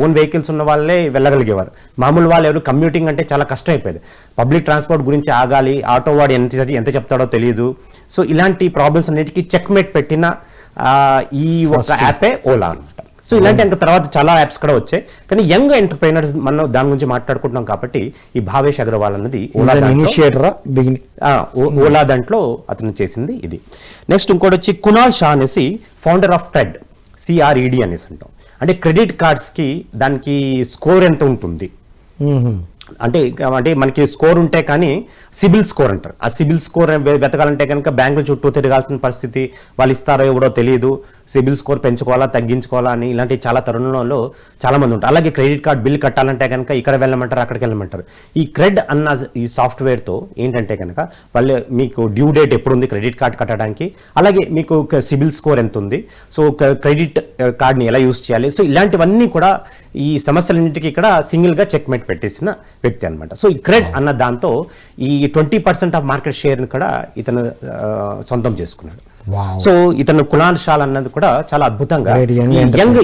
ఓన్ వెహికల్స్ ఉన్న వాళ్ళే వెళ్ళగలిగేవారు. మామూలు వాళ్ళు ఎవరు కమ్యూటింగ్ అంటే చాలా కష్టం అయిపోయింది. పబ్లిక్ ట్రాన్స్పోర్ట్ గురించి ఆగాలి, ఆటో వాడు ఎంత చెప్తాడో తెలియదు. సో ఇలాంటి ప్రాబ్లమ్స్ అన్నిటికీ చెక్మేట్ పెట్టిన ఈ ఒక యాపే ఓలా అనమాట. సో ఇలాంటి ఇంకా తర్వాత చాలా యాప్స్ కూడా వచ్చాయి. కానీ యంగ్ ఎంటర్ప్రైనర్స్ మనం దాని గురించి మాట్లాడుకుంటున్నాం కాబట్టి ఈ భావేష్ అగర్వాల్ అన్నది ఓలా దాంట్లో అతను చేసింది ఇది. నెక్స్ట్ ఇంకోటి వచ్చి కునాల్ షా అనేసి ఫౌండర్ ఆఫ్ క్రెడ్, CRED అనేసి అంటాం. అంటే క్రెడిట్ కార్డ్స్కి దానికి స్కోర్ ఎంత ఉంటుంది అంటే మనకి స్కోర్ ఉంటే కానీ సిబిల్ స్కోర్ అంటారు. ఆ సిబిల్ స్కోర్ వెతకాలంటే కనుక బ్యాంకుల చుట్టూ తిరగాల్సిన పరిస్థితి, వాళ్ళు ఇస్తారో ఎవడో తెలియదు, సిబిల్ స్కోర్ పెంచుకోవాలా తగ్గించుకోవాలా అని ఇలాంటి చాలా తరుణంలో చాలా మంది ఉంటారు. అలాగే క్రెడిట్ కార్డ్ బిల్ కట్టాలంటే కనుక ఇక్కడ వెళ్ళమంటారు, అక్కడికి వెళ్ళమంటారు. ఈ క్రెడ్ అన్న ఈ సాఫ్ట్వేర్తో ఏంటంటే కనుక వాళ్ళు మీకు డ్యూ డేట్ ఎప్పుడు ఉంది క్రెడిట్ కార్డ్ కట్టడానికి, అలాగే మీకు సిబిల్ స్కోర్ ఎంత ఉంది, సో క్రెడిట్ కార్డ్ని ఎలా యూజ్ చేయాలి, సో ఇలాంటివన్నీ కూడా ఈ సమస్యలన్నింటికి ఇక్కడ సింగిల్గా చెక్మేట్ పెట్టేసిన వ్యక్తి అనమాట. సో ఈ క్రెడ్ అన్న దాంతో ఈ 20% ఆఫ్ మార్కెట్ షేర్ని కూడా ఇతను సొంతం చేసుకున్నాడు. సో ఇతను కునాల్ షా అన్నది కూడా చాలా అద్భుతంగా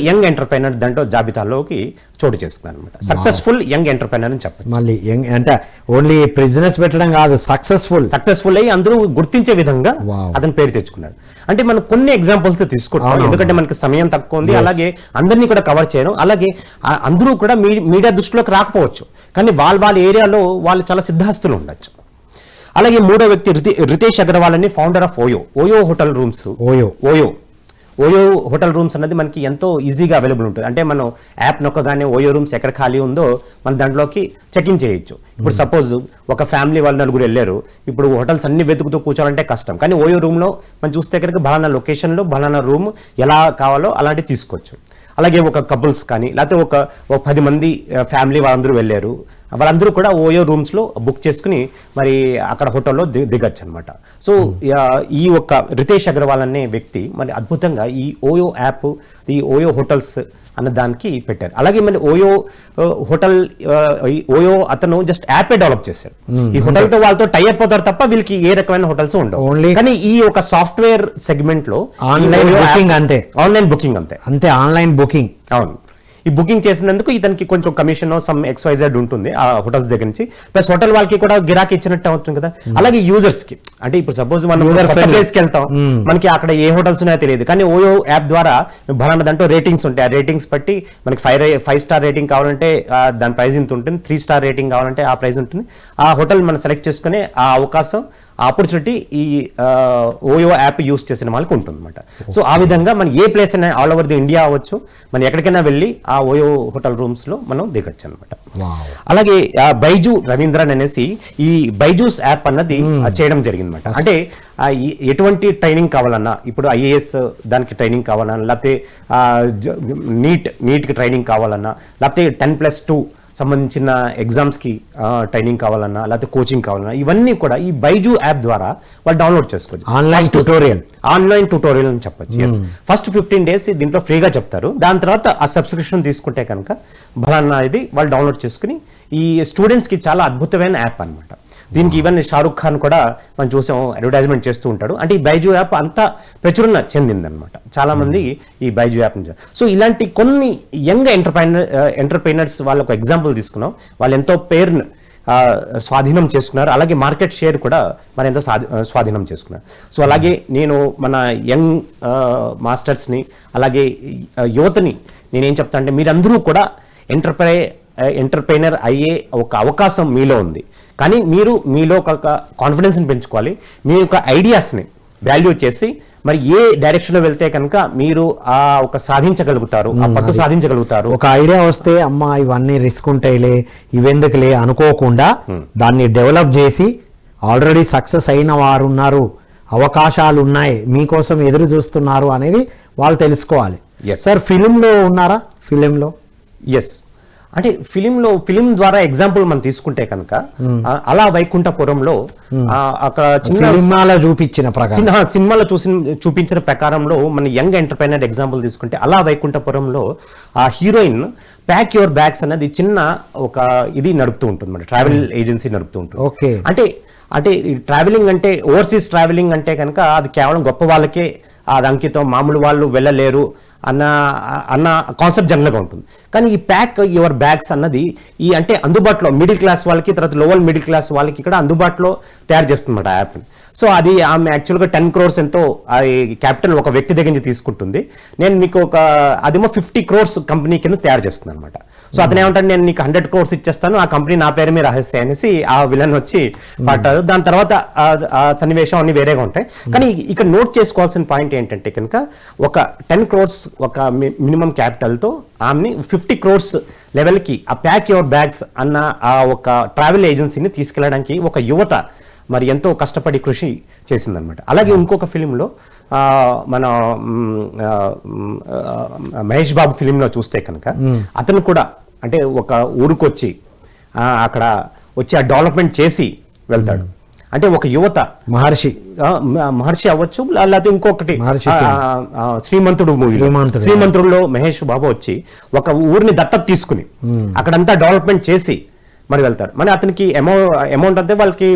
యంగ్ ఎంటర్ప్రైనర్ దాంట్లో జాబితాలోకి చోటు చేసుకున్నాడు అనమాట. సక్సెస్ఫుల్ యంగ్ ఎంటర్ప్రైనర్ అని చెప్పాలి. మళ్ళీ యంగ్ అంటే ఓన్లీ బిజినెస్ పెట్టడం కాదు, సక్సెస్ఫుల్ అయ్యి అందరూ గుర్తించే విధంగా అతను పేరు తెచ్చుకున్నాడు. అంటే మనం కొన్ని ఎగ్జాంపుల్స్ తీసుకుంటాం, ఎందుకంటే మనకి సమయం తక్కువ ఉంది, అలాగే అందరినీ కూడా కవర్ చేయడం, అలాగే అందరూ కూడా మీడియా దృష్టిలోకి రాకపోవచ్చు, కానీ వాళ్ళ ఏరియాలో వాళ్ళు చాలా సిద్ధాస్తులు ఉండొచ్చు. అలాగే మూడో వ్యక్తి రితేష్ అగర్వాల్ అని founder of OYO hotel rooms. OYO hotel rooms అన్నది మనకి ఎంతో ఈజీగా అవైలబుల్ ఉంటుంది. అంటే మనం యాప్ నొక్కగానే ఓయో రూమ్స్ ఎక్కడ ఖాళీ ఉందో మనం దాంట్లోకి చెక్-ఇన్ చేయొచ్చు. ఇప్పుడు సపోజ్ ఒక ఫ్యామిలీ వాళ్ళు 4 వెళ్ళారు, ఇప్పుడు హోటల్స్ అన్ని వెతుకుతూ కూర్చోవాలంటే కష్టం, కానీ ఓయో రూమ్లో మనం చూస్తే కనుక బలానా లొకేషన్లో బలానా రూమ్ ఎలా కావాలో అలాంటివి తీసుకోవచ్చు. అలాగే ఒక కపుల్స్ కానీ లేకపోతే ఒక 10 మంది ఫ్యామిలీ వాళ్ళందరూ వెళ్ళారు, వాళ్ళందరూ కూడా ఓయో రూమ్స్లో బుక్ చేసుకుని మరి అక్కడ హోటల్లో దిగచ్చు అనమాట. సో ఈ ఒక్క రితేష్ అగర్వాల్ అనే వ్యక్తి మరి అద్భుతంగా ఈ ఓయో యాప్, ఈ ఓయో హోటల్స్ అన్న దానికి పెట్టారు. అలాగే మరి ఓయో అతను జస్ట్ యాపే డెవలప్ చేశారు. ఈ హోటల్తో వాళ్ళతో టై అప్ అవుతారు తప్ప వీళ్ళకి ఏ రకమైన హోటల్స్ ఉండవు. కానీ ఈ ఒక సాఫ్ట్వేర్ సెగ్మెంట్ లో ఆన్లైన్ బుకింగ్ అంతే ఆన్లైన్ బుకింగ్. అవును, ఈ బుకింగ్ చేసినందుకు ఇతనికి కొంచెం కమిషన్ సమ్ XYZ ఉంటుంది ఆ హోటల్స్ దగ్గర నుంచి, ప్లస్ హోటల్ వాళ్ళకి కూడా గిరాకీ ఇచ్చినట్టు అవుతుంది కదా. అలాగే యూజర్స్ కి, అంటే ఇప్పుడు సపోజ్ మనం ప్లేస్కి వెళ్తాం, మనకి అక్కడ ఏ హోటల్స్ ఉన్నాయో తెలియదు, కానీ ఓయో యాప్ ద్వారా బలానా దాంట్లో రేటింగ్స్ ఉంటాయి, ఆ రేటింగ్స్ బట్టి మనకి 5 స్టార్ రేటింగ్ కావాలంటే దాని ప్రైస్ ఇంత ఉంటుంది, 3 స్టార్ రేటింగ్ కావాలంటే ఆ ప్రైస్ ఉంటుంది. ఆ హోటల్ మనం సెలెక్ట్ చేసుకునే ఆ అవకాశం, ఆ ఆపర్చునిటీ ఈ ఓయో యాప్ యూస్ చేసిన వాళ్ళకి ఉంటుంది అనమాట. సో ఆ విధంగా మనం ఏ ప్లేస్ అయినా ఆల్ ఓవర్ ది ఇండియా అవ్వచ్చు, మనం ఎక్కడికైనా వెళ్ళి ఆ ఓయో హోటల్ రూమ్స్లో మనం దిగచ్చు అనమాట. అలాగే బైజు రవీంద్రన్ అనేసి ఈ బైజూస్ యాప్ అన్నది చేయడం జరిగింది అనమాట. అంటే ఎటువంటి ట్రైనింగ్ కావాలన్నా, ఇప్పుడు IAS దానికి ట్రైనింగ్ కావాలన్నా, లేకపోతే నీట్కి ట్రైనింగ్ కావాలన్నా, లేకపోతే 10+2 సంబంధించిన ఎగ్జామ్స్కి ట్రైనింగ్ కావాలన్నా, లేకపోతే కోచింగ్ కావాలన్నా, ఇవన్నీ కూడా ఈ బైజు యాప్ ద్వారా వాళ్ళు డౌన్లోడ్ చేసుకోవచ్చు. ఆన్లైన్ ట్యూటోరియల్ అని చెప్పచ్చు. ఫస్ట్ 15 days దీంట్లో ఫ్రీగా చెప్తారు, దాని తర్వాత ఆ సబ్స్క్రిప్షన్ తీసుకుంటే కనుక బలానా ఇది వాళ్ళు డౌన్లోడ్ చేసుకుని ఈ స్టూడెంట్స్కి చాలా అద్భుతమైన యాప్ అనమాట. దీనికి ఈవెన్ షారుఖ్ ఖాన్ కూడా మనం చూసాం అడ్వర్టైజ్మెంట్ చేస్తూ ఉంటాడు. అంటే ఈ బైజు యాప్ అంతా ప్రచురణ చెందిందనమాట, చాలా మంది ఈ బైజు యాప్ నుంచి. సో ఇలాంటి కొన్ని యంగ్ ఎంటర్ప్రైనర్స్ వాళ్ళకు ఎగ్జాంపుల్ తీసుకున్నాం, వాళ్ళు ఎంతో పేరును స్వాధీనం చేసుకున్నారు, అలాగే మార్కెట్ షేర్ కూడా మరి ఎంతో స్వాధీనం చేసుకున్నారు. సో అలాగే నేను మన యంగ్ మాస్టర్స్ని అలాగే యువతని నేనేం చెప్తా అంటే, మీరందరూ కూడా ఎంటర్ప్రైనర్ అయ్యే ఒక అవకాశం మీలో ఉంది, కానీ మీరు మీలో ఒక కాన్ఫిడెన్స్ని పెంచుకోవాలి, మీ యొక్క ఐడియాస్ని వాల్యూ చేసి మరి ఏ డైరెక్షన్ లో వెళ్తే కనుక మీరు ఆ ఒక సాధించగలుగుతారు, ఆ పట్టు సాధించగలుగుతారు. ఒక ఐడియా వస్తే అమ్మా ఇవన్నీ రిస్క్ ఉంటాయిలే ఇవెందుకులే అనుకోకుండా దాన్ని డెవలప్ చేసి ఆల్రెడీ సక్సెస్ అయిన వారు ఉన్నారు, అవకాశాలు ఉన్నాయి, మీకోసం ఎదురు చూస్తున్నారు అనేది వాళ్ళు తెలుసుకోవాలి. సార్ ఫిలింలో ఉన్నారా? ఫిలింలో ఎస్, అంటే ఫిలిం ద్వారా ఎగ్జాంపుల్ మనం తీసుకుంటే కనుక అలా వైకుంఠపురంలో అక్కడ సినిమాలో చూపించిన ప్రకారం సినిమాలో చూపించిన ప్రకారంలో మన యంగ్ ఎంటర్ప్రైనర్ ఎగ్జాంపుల్ తీసుకుంటే అలా వైకుంఠపురంలో ఆ హీరోయిన్ ప్యాక్ యువర్ బ్యాగ్స్ అనేది చిన్న ఒక ఇది నడుపుతూ ఉంటుంది, మన ట్రావెల్ ఏజెన్సీ నడుపుతూ ఉంటుంది. ఓకే, అంటే ట్రావెలింగ్ అంటే ఓవర్సీస్ ట్రావెలింగ్ అంటే కనుక అది కేవలం గొప్ప వాళ్ళకే అది అంకితం, మామూలు వాళ్ళు వెళ్ళలేరు అన్న కాన్సెప్ట్ జనరల్గా ఉంటుంది. కానీ ఈ ప్యాక్ యువర్ బ్యాగ్స్ అన్నది ఈ అంటే అందుబాటులో మిడిల్ క్లాస్ వాళ్ళకి, తర్వాత లోవర్ మిడిల్ క్లాస్ వాళ్ళకి ఇక్కడ అందుబాటులో తయారు చేస్తుందన్నమాట ఆ యాప్ని. సో అది ఆమె యాక్చువల్గా 10 crores ఎంతో క్యాపిటల్ ఒక వ్యక్తి దగ్గర నుంచి తీసుకుంటుంది. నేను మీకు అదేమో 50 crores కంపెనీ కింద తయారు చేస్తుంది అనమాట. సో అతను ఏమంటాడు, నేను నీకు 100 crores ఇచ్చేస్తాను, ఆ కంపెనీ నా పేరు మీద రహస్య అనేసి ఆ విలన్ వచ్చి పట్టారు. దాని తర్వాత ఆ సన్నివేశం అన్ని వేరేగా ఉంటాయి. కానీ ఇక్కడ నోట్ చేసుకోవాల్సిన పాయింట్ ఏంటంటే కనుక ఒక 10 crores ఒక మినిమం క్యాపిటల్తో ఆమెని 50 crores లెవెల్కి ఆ ప్యాక్ యువర్ బ్యాగ్స్ అన్న ఆ ఒక ట్రావెల్ ఏజెన్సీని తీసుకెళ్ళడానికి ఒక యువత మరి ఎంతో కష్టపడి కృషి చేసిందనమాట. అలాగే ఇంకొక ఫిలింలో మన మహేష్ బాబు ఫిలింలో చూస్తే కనుక అతను కూడా అంటే ఒక ఊరుకొచ్చి అక్కడ వచ్చి ఆ డెవలప్మెంట్ చేసి వెళ్తాడు. అంటే ఒక యువత మహర్షి అవ్వచ్చు, లేకపోతే ఇంకొకటి శ్రీమంతుడు మూవీ, శ్రీమంతుడులో మహేష్ బాబు వచ్చి ఒక ఊరిని దత్తత తీసుకుని అక్కడంతా డెవలప్మెంట్ చేసి మరి వెళ్తాడు. మరి అతనికి అమౌంట్ అంటే వాళ్ళకి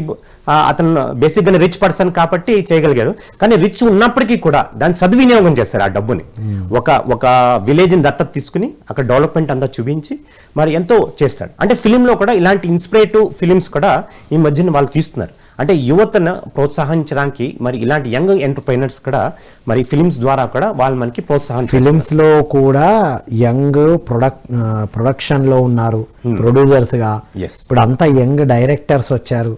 అతను బేసిక్గా రిచ్ పర్సన్ కాబట్టి చేయగలిగాడు. కానీ రిచ్ ఉన్నప్పటికీ కూడా దాన్ని సద్వినియోగం చేస్తారు ఆ డబ్బుని. ఒక విలేజ్ని దత్తత తీసుకుని అక్కడ డెవలప్మెంట్ అంతా చూపించి మరి ఎంతో చేస్తాడు. అంటే ఫిలింలో కూడా ఇలాంటి ఇన్స్పిరేటివ్ ఫిలిమ్స్ కూడా ఈ మధ్యన వాళ్ళు తీస్తున్నారు. అంటే యువతను ప్రోత్సహించడానికి మరి ఇలాంటి యంగ్ ఎంటర్ప్రైనర్స్ కూడా మరి ఫిలిమ్స్ ద్వారా కూడా వాళ్ళు మనకి ప్రోత్సాహం. ఫిలిమ్స్ లో కూడా యంగ్ ప్రొడక్షన్ లో ఉన్నారు ప్రొడ్యూసర్స్ గా, ఇప్పుడు అంతా యంగ్ డైరెక్టర్స్ వచ్చారు.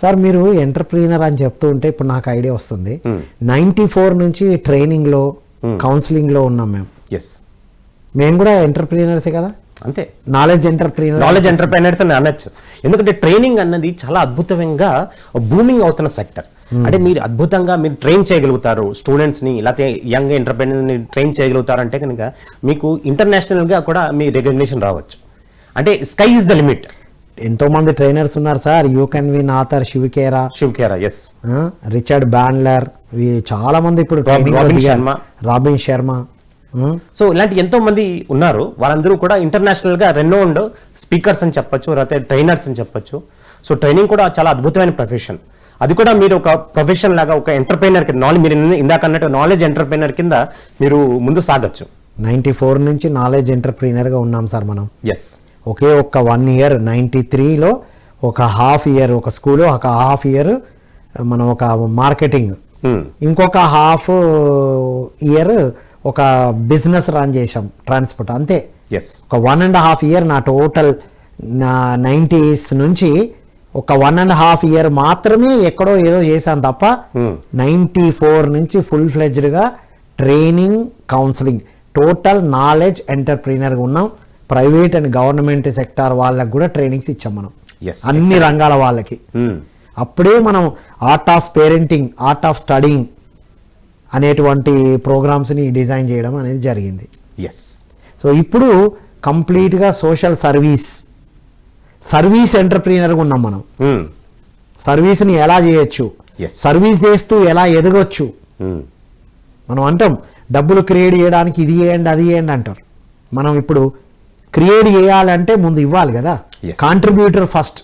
సార్ మీరు ఎంటర్ప్రీనర్ అని చెప్తూ ఉంటే ఇప్పుడు నాకు ఐడియా వస్తుంది. 94 నుంచి ట్రైనింగ్ లో కౌన్సిలింగ్ లో ఉన్నాం మేము కూడా ఎంటర్ప్రీనర్సే కదా. అంతే, నాలెడ్జ్ ఎంటర్ప్రైనర్స్ అని అనొచ్చు. ఎందుకంటే ట్రైనింగ్ అన్నది చాలా అద్భుతంగా బూమింగ్ అవుతున్న సెక్టర్. అంటే మీరు అద్భుతంగా మీరు ట్రైన్ చేయగలుగుతారు స్టూడెంట్స్ని, లేకపోతే యంగ్ ఎంటర్ప్రైనర్ని ట్రైన్ చేయగలుగుతారంటే కనుక మీకు ఇంటర్నేషనల్గా కూడా మీ రికగ్నిషన్ రావచ్చు. అంటే స్కై ఇస్ ద లిమిట్. ఎంతో మంది ట్రైనర్స్ ఉన్నారు sir. You can win author Shiv Khera, yes, Richard Bandler, చాలా మంది ఇప్పుడు రాబిన్ శర్మ. సో ఇలాంటి ఎంతో మంది ఉన్నారు. వాళ్ళందరూ కూడా ఇంటర్నేషనల్ గా రెనౌండ్ స్పీకర్స్ అని చెప్పొచ్చు, లేకపోతే ట్రైనర్స్ అని చెప్పొచ్చు. సో ట్రైనింగ్ కూడా చాలా అద్భుతమైన ప్రొఫెషన్. అది కూడా మీరు ఒక ప్రొఫెషన్ లాగా ఒక ఎంటర్ప్రైనర్ కింద మీరు ఇందాక అన్నట్టు నాలెడ్జ్ ఎంటర్ప్రైనర్ కింద మీరు ముందు సాగొచ్చు. 94 నుంచి నాలెడ్జ్ ఎంటర్ప్రైనర్ గా ఉన్నాం సార్ మనం. ఎస్, ఒకే ఒక్క 1 year 93లో ఒక హాఫ్ ఇయర్ ఒక స్కూల్, ఒక హాఫ్ ఇయర్ మనం ఒక మార్కెటింగ్, ఇంకొక హాఫ్ ఇయర్ ఒక బిజినెస్ రన్ చేసాం ట్రాన్స్పోర్ట్. అంతే, ఒక 1.5 year నా టోటల్ నా 90s నుంచి ఒక 1.5 year మాత్రమే ఎక్కడో ఏదో చేశాను తప్ప 94 నుంచి ఫుల్ ఫ్లెడ్జ్డ్గా ట్రైనింగ్, కౌన్సిలింగ్, టోటల్ నాలెడ్జ్ ఎంటర్ప్రీనర్గా ఉన్నాం. ప్రైవేట్ అండ్ గవర్నమెంట్ సెక్టార్ వాళ్ళకి కూడా ట్రైనింగ్స్ ఇచ్చాం మనం, అన్ని రంగాల వాళ్ళకి. అప్పుడే మనం art of parenting, art of studying అనేటువంటి ప్రోగ్రామ్స్ని డిజైన్ చేయడం అనేది జరిగింది. సో ఇప్పుడు కంప్లీట్గా సోషల్ సర్వీస్ ఎంటర్ప్రీనర్గా ఉన్నాం మనం. సర్వీస్ని ఎలా చేయొచ్చు, సర్వీస్ చేస్తూ ఎలా ఎదగొచ్చు. మనం అంటాం డబ్బులు క్రియేట్ చేయడానికి ఇది చేయండి అది చేయండి అంటారు. మనం ఇప్పుడు క్రియేట్ చేయాలంటే ముందు ఇవ్వాలి కదా. Contributor first.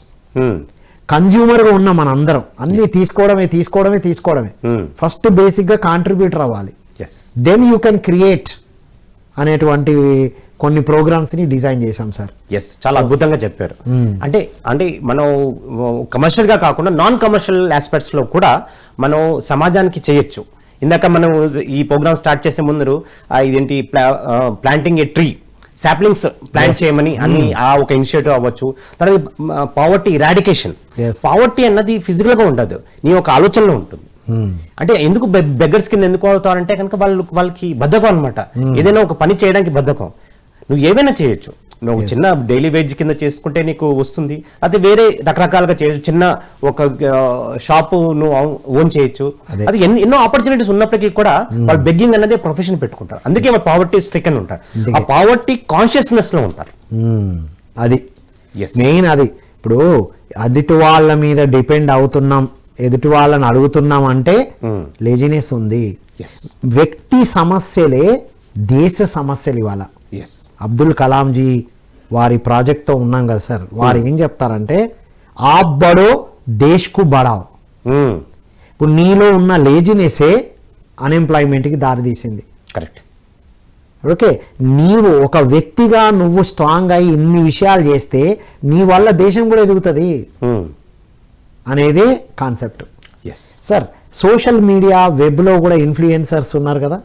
కన్జ్యూమర్గా ఉన్న మన అందరం అన్ని తీసుకోవడమే. ఫస్ట్ బేసిక్గా కాంట్రిబ్యూటర్ అవ్వాలి, దెన్ యూ కెన్ క్రియేట్ అనేటువంటి కొన్ని ప్రోగ్రామ్స్ని డిజైన్ చేశాం సార్. ఎస్, చాలా అద్భుతంగా చెప్పారు. అంటే మనం కమర్షియల్గా కాకుండా నాన్ కమర్షియల్ ఆస్పెక్ట్స్లో కూడా మనం సమాజానికి చేయొచ్చు. ఇందాక మనం ఈ ప్రోగ్రామ్ స్టార్ట్ చేసే ముందు ఇదేంటి ప్లాంటింగ్ ఏ ట్రీ, సాప్లింగ్స్ ప్లాంట్ చేయమని అని ఆ ఒక ఇనిషియేటివ్ అవ్వచ్చు. తర్వాత పావర్టీ ఇరాడికేషన్. పావర్టీ అన్నది ఫిజికల్గా ఉండదు, నీ ఒక ఆలోచనలో ఉంటుంది. అంటే ఎందుకు బెగ్గర్స్ కింద ఎందుకు అవుతారంటే కనుక వాళ్ళకి బద్ధకం అనమాట. ఏదైనా ఒక పని చేయడానికి బద్ధకం. నువ్వు ఏవైనా చేయొచ్చు, నువ్వు చిన్న డైలీ వేజ్ కింద చేసుకుంటే నీకు వస్తుంది, అది వేరే రకరకాలుగా చేయొచ్చు. చిన్న ఒక షాపు నువ్వు ఓన్ చేయొచ్చు. అది ఎన్నో ఆపర్చునిటీస్ ఉన్నప్పటికీ కూడా వాళ్ళు బెగ్గింగ్ అనేది ప్రొఫెషన్ పెట్టుకుంటారు. అందుకే వాళ్ళు పావర్టీ స్ట్రికన్ ఉంటారు, ఆ పావర్టీ కాన్షియస్నెస్ లో ఉంటారు. అది మెయిన్. అది ఇప్పుడు ఎదుటి వాళ్ళ మీద డిపెండ్ అవుతున్నాం, ఎదుటి వాళ్ళని అడుగుతున్నాం అంటే లేజినెస్ ఉంది. వ్యక్తి సమస్యలే దేశ సమస్యలు ఇవాళ. అబ్దుల్ కలాంజీ వారి ప్రాజెక్ట్తో ఉన్నాం కదా సార్, వారు ఏం చెప్తారంటే ఆప్ బడో దేశ్ కు బడావ్. ఇప్పుడు నీలో ఉన్న లేజినెసే అన్ఎంప్లాయ్మెంట్కి దారితీసింది. కరెక్ట్. ఓకే, నీవు ఒక వ్యక్తిగా నువ్వు స్ట్రాంగ్ అయ్యి ఇన్ని విషయాలు చేస్తే నీ వల్ల దేశం కూడా ఎదుగుతుంది అనేదే కాన్సెప్ట్. సార్ సోషల్ మీడియా వెబ్లో కూడా ఇన్ఫ్లుయెన్సర్స్ ఉన్నారు కదా.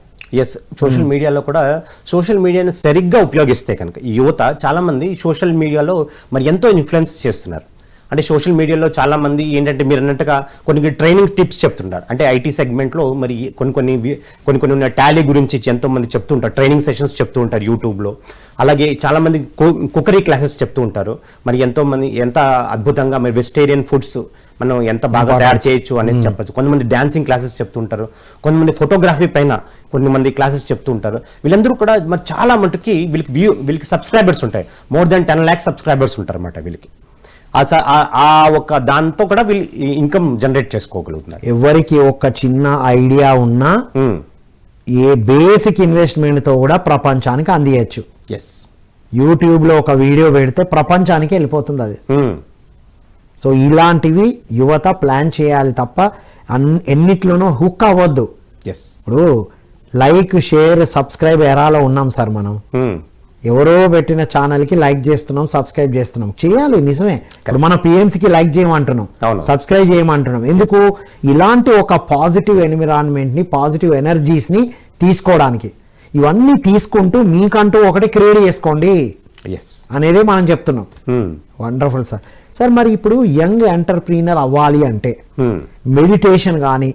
సోషల్ మీడియాలో కూడా సోషల్ మీడియాని సరిగ్గా ఉపయోగిస్తే కనుక ఈ యువత చాలా మంది సోషల్ మీడియాలో మరి ఎంతో ఇన్ఫ్లుయెన్స్ చేస్తున్నారు. అంటే సోషల్ మీడియాలో చాలా మంది ఏంటంటే మీరు అన్నట్టుగా కొన్ని ట్రైనింగ్ టిప్స్ చెప్తుంటారు. అంటే ఐటీ సెగ్మెంట్లో మరి కొన్ని టాలీ గురించి ఎంతో మంది చెప్తూ ఉంటారు, ట్రైనింగ్ సెషన్స్ చెప్తూ ఉంటారు యూట్యూబ్లో. అలాగే చాలా మంది కుకరీ క్లాసెస్ చెప్తూ ఉంటారు. మరి ఎంతో మంది ఎంత అద్భుతంగా మరి వెజిటేరియన్ ఫుడ్స్ మనం ఎంత బాగా తయారు చేయొచ్చు అనేసి చెప్పచ్చు. కొంతమంది డాన్సింగ్ క్లాసెస్ చెప్తూ ఉంటారు, కొంతమంది ఫోటోగ్రఫీ పైన కొంతమంది క్లాసెస్ చెప్తూ ఉంటారు. వీళ్ళందరూ కూడా మరి చాలా మటుకి వీళ్ళకి సబ్స్క్రైబర్స్ ఉంటాయి. మోర్ దెన్ 10 lakhs సబ్స్క్రైబర్స్ ఉంటారు అన్నమాట వీళ్ళకి. ఆ ఒక దాంతో కూడా వీళ్ళు ఇన్కమ్ జనరేట్ చేసుకోగలుగుతున్నారు. ఎవరికి ఒక చిన్న ఐడియా ఉన్నా ఏ బేసిక్ ఇన్వెస్ట్మెంట్ తో కూడా ప్రపంచానికి అందియచ్చు. యూట్యూబ్ లో ఒక వీడియో పెడితే ప్రపంచానికి వెళ్ళిపోతుంది అది. సో ఇలాంటివి యువత ప్లాన్ చేయాలి తప్ప ఎన్నిట్లోనూ హుక్ అవ్వద్దు. ఇప్పుడు లైక్ షేర్ సబ్స్క్రైబ్ ఎరాలో ఉన్నాం సార్ మనం. ఎవరో పెట్టిన ఛానల్కి లైక్ చేస్తున్నాం, సబ్స్క్రైబ్ చేస్తున్నాం, చేయాలి నిజమే. ఇప్పుడు మన పిఎంసీకి లైక్ చేయమంటున్నాం, సబ్స్క్రైబ్ చేయమంటున్నాం. ఎందుకు? ఇలాంటి ఒక పాజిటివ్ ఎన్విరాన్మెంట్ని, పాజిటివ్ ఎనర్జీస్ని తీసుకోవడానికి. ఇవన్నీ తీసుకుంటూ మీకంటూ ఒకటి క్రియేట్ చేసుకోండి అనేదే మనం చెప్తున్నాం. Wonderful sir. సార్ మరి ఇప్పుడు యంగ్ ఎంటర్ప్రీనర్ అవ్వాలి అంటే మెడిటేషన్ కానీ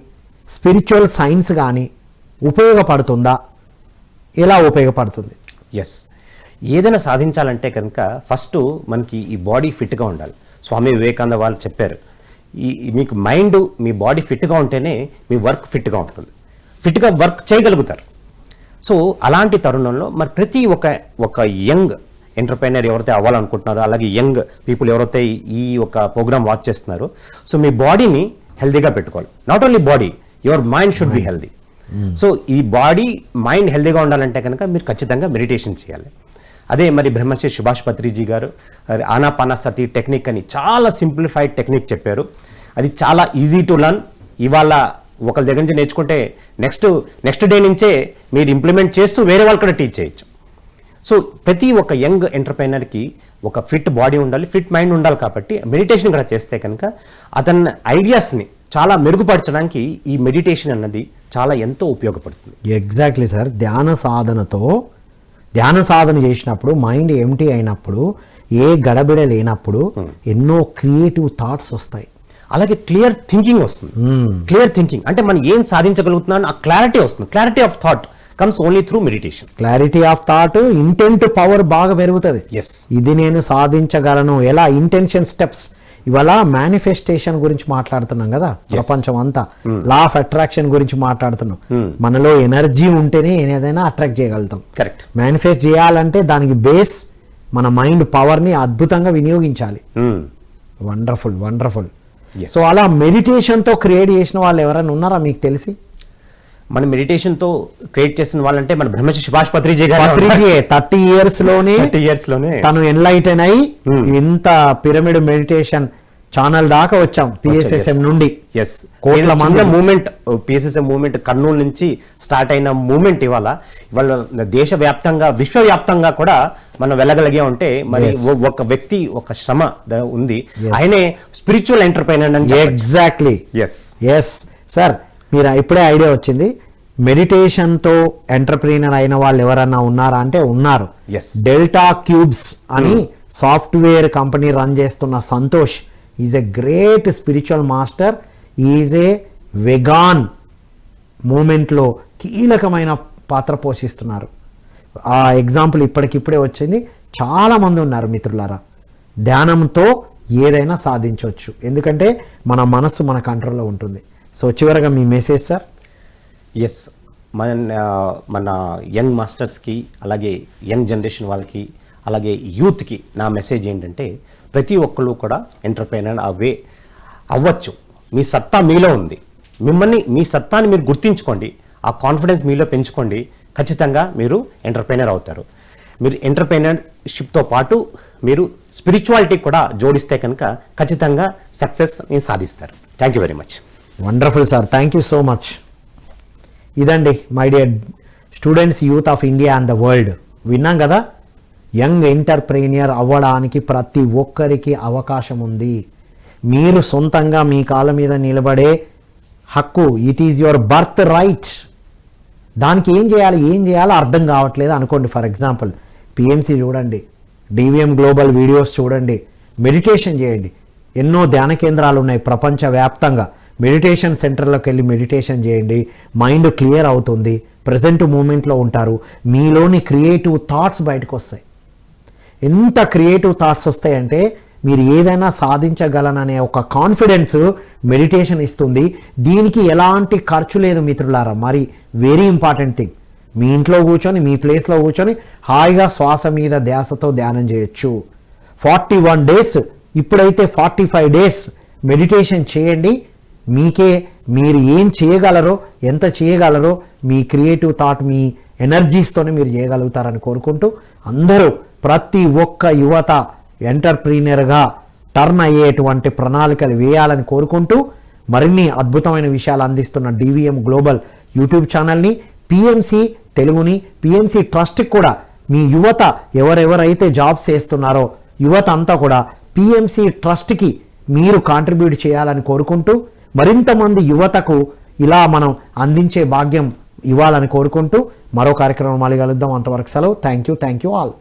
స్పిరిచువల్ సైన్స్ కానీ ఉపయోగపడుతుందా? ఎలా ఉపయోగపడుతుంది? ఏదైనా సాధించాలంటే కనుక ఫస్ట్ మనకి ఈ బాడీ ఫిట్గా ఉండాలి. స్వామి వివేకానంద వాళ్ళు చెప్పారు, మీకు మైండ్ మీ బాడీ ఫిట్గా ఉంటేనే మీ వర్క్ ఫిట్గా ఉంటుంది, ఫిట్గా వర్క్ చేయగలుగుతారు. సో అలాంటి తరుణంలో మరి ప్రతి ఒక యంగ్ ఎంటర్ప్రైనర్ ఎవరైతే అవ్వాలనుకుంటున్నారో, అలాగే యంగ్ పీపుల్ ఎవరైతే ఈ ఒక ప్రోగ్రామ్ వాచ్ చేస్తున్నారో, సో మీ బాడీని హెల్దీగా పెట్టుకోవాలి. Not only body, your mind should be healthy. So ఈ బాడీ మైండ్ హెల్దీగా ఉండాలంటే కనుక మీరు ఖచ్చితంగా మెడిటేషన్ చేయాలి. అదే మరి బ్రహ్మశ్రీ సుభాష్ పత్రిజీ గారు ఆనాపానసతి టెక్నిక్ అని చాలా సింప్లిఫైడ్ టెక్నిక్ చెప్పారు. అది చాలా ఈజీ టు లర్న్. ఇవాళ ఒకరి దగ్గర నుంచి నేర్చుకుంటే నెక్స్ట్ డే నుంచే మీరు ఇంప్లిమెంట్ చేస్తూ వేరే వాళ్ళు కూడా టీచ్ చేయొచ్చు. సో ప్రతి ఒక్క యంగ్ ఎంటర్ప్రైనర్కి ఒక ఫిట్ బాడీ ఉండాలి, ఫిట్ మైండ్ ఉండాలి. కాబట్టి మెడిటేషన్ కూడా చేస్తే కనుక అతని ఐడియాస్ని చాలా మెరుగుపరచడానికి ఈ మెడిటేషన్ అన్నది చాలా ఎంతో ఉపయోగపడుతుంది. Exactly sir. ధ్యాన సాధన చేసినప్పుడు మైండ్ ఎంటీ అయినప్పుడు, ఏ గడబిడ లేనప్పుడు ఎన్నో క్రియేటివ్ థాట్స్ వస్తాయి. అలాగే క్లియర్ థింకింగ్ వస్తుంది. క్లియర్ థింకింగ్ అంటే మనం ఏం సాధించగలుగుతున్నాం ఆ క్లారిటీ వస్తుంది. Clarity of thought comes only through meditation. Clarity of thought, intent power బాగా పెరుగుతుంది. ఇది నేను సాధించగలను ఎలా, ఇంటెన్షన్ స్టెప్స్. ఇవాళ మేనిఫెస్టేషన్ గురించి మాట్లాడుతున్నాం కదా, ప్రపంచం అంతా లా ఆఫ్ అట్రాక్షన్ గురించి మాట్లాడుతున్నాం. మనలో ఎనర్జీ ఉంటేనే ఏదైనా అట్రాక్ట్ చేయగలుగుతాం. కరెక్ట్. మేనిఫెస్ట్ చేయాలంటే దానికి బేస్ మన మైండ్ పవర్ని అద్భుతంగా వినియోగించాలి. Wonderful wonderful. సో అలా మెడిటేషన్తో క్రియేట్ చేసిన వాళ్ళు ఎవరైనా ఉన్నారా మీకు తెలిసి? మన మెడిటేషన్తో క్రియేట్ చేసిన వాళ్ళంటే మన బ్రహ్మశ్రీ సుభాష్ పత్రిజీ గారు. 30 years లోనే తను ఎన్లైటన్ అయి ఇంత పిరమిడ్ మెడిటేషన్ ఛానల్ దాకా వచ్చాం. PSSM నుండి కోట్ల మంది మూమెంట్, PSSM మూమెంట్ కర్నూలు నుంచి స్టార్ట్ అయిన మూమెంట్ ఇవాళ దేశవ్యాప్తంగా విశ్వవ్యాప్తంగా కూడా మనం వెళ్ళగలిగే ఉంటే మరి ఒక వ్యక్తి ఒక శ్రమ ఉంది. ఆయనే స్పిరిచువల్ ఎంటర్ప్రైనర్ అని. ఎగ్జాక్ట్లీ. ఎస్ సార్, మీరు ఇప్పుడే ఐడియా వచ్చింది. మెడిటేషన్తో ఎంటర్ప్రీనర్ అయిన వాళ్ళు ఎవరన్నా ఉన్నారా అంటే ఉన్నారు. డెల్టా క్యూబ్స్ అని సాఫ్ట్వేర్ కంపెనీ రన్ చేస్తున్న Santosh is a great spiritual master. Is a వెగాన్ మూమెంట్లో కీలకమైన పాత్ర పోషిస్తున్నారు. ఆ ఎగ్జాంపుల్ ఇప్పటికిప్పుడే వచ్చింది. చాలామంది ఉన్నారు మిత్రులారా. ధ్యానంతో ఏదైనా సాధించవచ్చు, ఎందుకంటే మన మనస్సు మన కంట్రోల్లో ఉంటుంది. సో చివరగా మీ మెసేజ్ సార్. ఎస్, మన యంగ్ మాస్టర్స్కి, అలాగే యంగ్ జనరేషన్ వాళ్ళకి, అలాగే యూత్కి నా మెసేజ్ ఏంటంటే, ప్రతి ఒక్కళ్ళు కూడా ఎంటర్ప్రైనర్ అవ్వచ్చు. మీ సత్తా మీలో ఉంది. మీ సత్తాని మీరు గుర్తించుకోండి, ఆ కాన్ఫిడెన్స్ మీలో పెంచుకోండి. ఖచ్చితంగా మీరు ఎంటర్ప్రైనర్ అవుతారు. మీరు ఎంటర్ప్రైనర్షిప్తో పాటు మీరు స్పిరిచువాలిటీ కూడా జోడిస్తే కనుక ఖచ్చితంగా సక్సెస్ని సాధిస్తారు. Thank you very much. Wonderful sir, thank you so much. ఇదండి my dear students, youth of India and the world. విన్నాం కదా, యంగ్ ఎంటర్ప్రెన్యూర్ అవ్వడానికి ప్రతి ఒక్కరికి అవకాశం ఉంది. మీరు సొంతంగా మీ కాళ్ళ మీద నిలబడే హక్కు, it is your birth right. దానికి ఏం చేయాలో అర్థం కావట్లేదు అనుకోండి. ఫర్ ఎగ్జాంపుల్ పిఎంసి చూడండి, డివిఎం గ్లోబల్ వీడియోస్ చూడండి, మెడిటేషన్ చేయండి. ఎన్నో ధ్యాన కేంద్రాలు ఉన్నాయి ప్రపంచవ్యాప్తంగా. మెడిటేషన్ సెంటర్లోకి వెళ్ళి మెడిటేషన్ చేయండి, మైండ్ క్లియర్ అవుతుంది, ప్రజెంట్ మూమెంట్లో ఉంటారు, మీలోని క్రియేటివ్ థాట్స్ బయటకు వస్తాయి. ఎంత క్రియేటివ్ థాట్స్ వస్తాయంటే మీరు ఏదైనా సాధించగలననే ఒక కాన్ఫిడెన్స్ మెడిటేషన్ ఇస్తుంది. దీనికి ఎలాంటి ఖర్చు లేదు మిత్రులారా. మరి వెరీ ఇంపార్టెంట్ థింగ్, మీ ఇంట్లో కూర్చొని, మీ ప్లేస్లో కూర్చొని హాయిగా శ్వాస మీద ధ్యాసతో ధ్యానం చేయొచ్చు. 41 days, ఇప్పుడైతే 45 days మెడిటేషన్ చేయండి. మీరు ఏం చేయగలరో, ఎంత చేయగలరో మీ క్రియేటివ్ థాట్, మీ ఎనర్జీస్తోనే మీరు చేయగలుగుతారని కోరుకుంటూ, అందరూ ప్రతి ఒక్క యువత ఎంటర్ప్రీనర్గా టర్న్ అయ్యేటువంటి ప్రణాళికలు వేయాలని కోరుకుంటూ, మరిన్ని అద్భుతమైన విషయాలు అందిస్తున్న డివిఎం గ్లోబల్ యూట్యూబ్ ఛానల్ని, పిఎంసి తెలుగుని, పిఎంసి ట్రస్ట్కి కూడా మీ యువత ఎవరెవరైతే జాబ్స్ చేస్తున్నారో యువత అంతా కూడా పిఎంసి ట్రస్ట్కి మీరు కాంట్రిబ్యూట్ చేయాలని కోరుకుంటూ, మరింతమంది యువతకు ఇలా మనం అందించే భాగ్యం ఇవ్వాలని కోరుకుంటూ, మరో కార్యక్రమం మళ్ళీ కలుద్దాం. అంతవరకు సెలవు. Thank you all.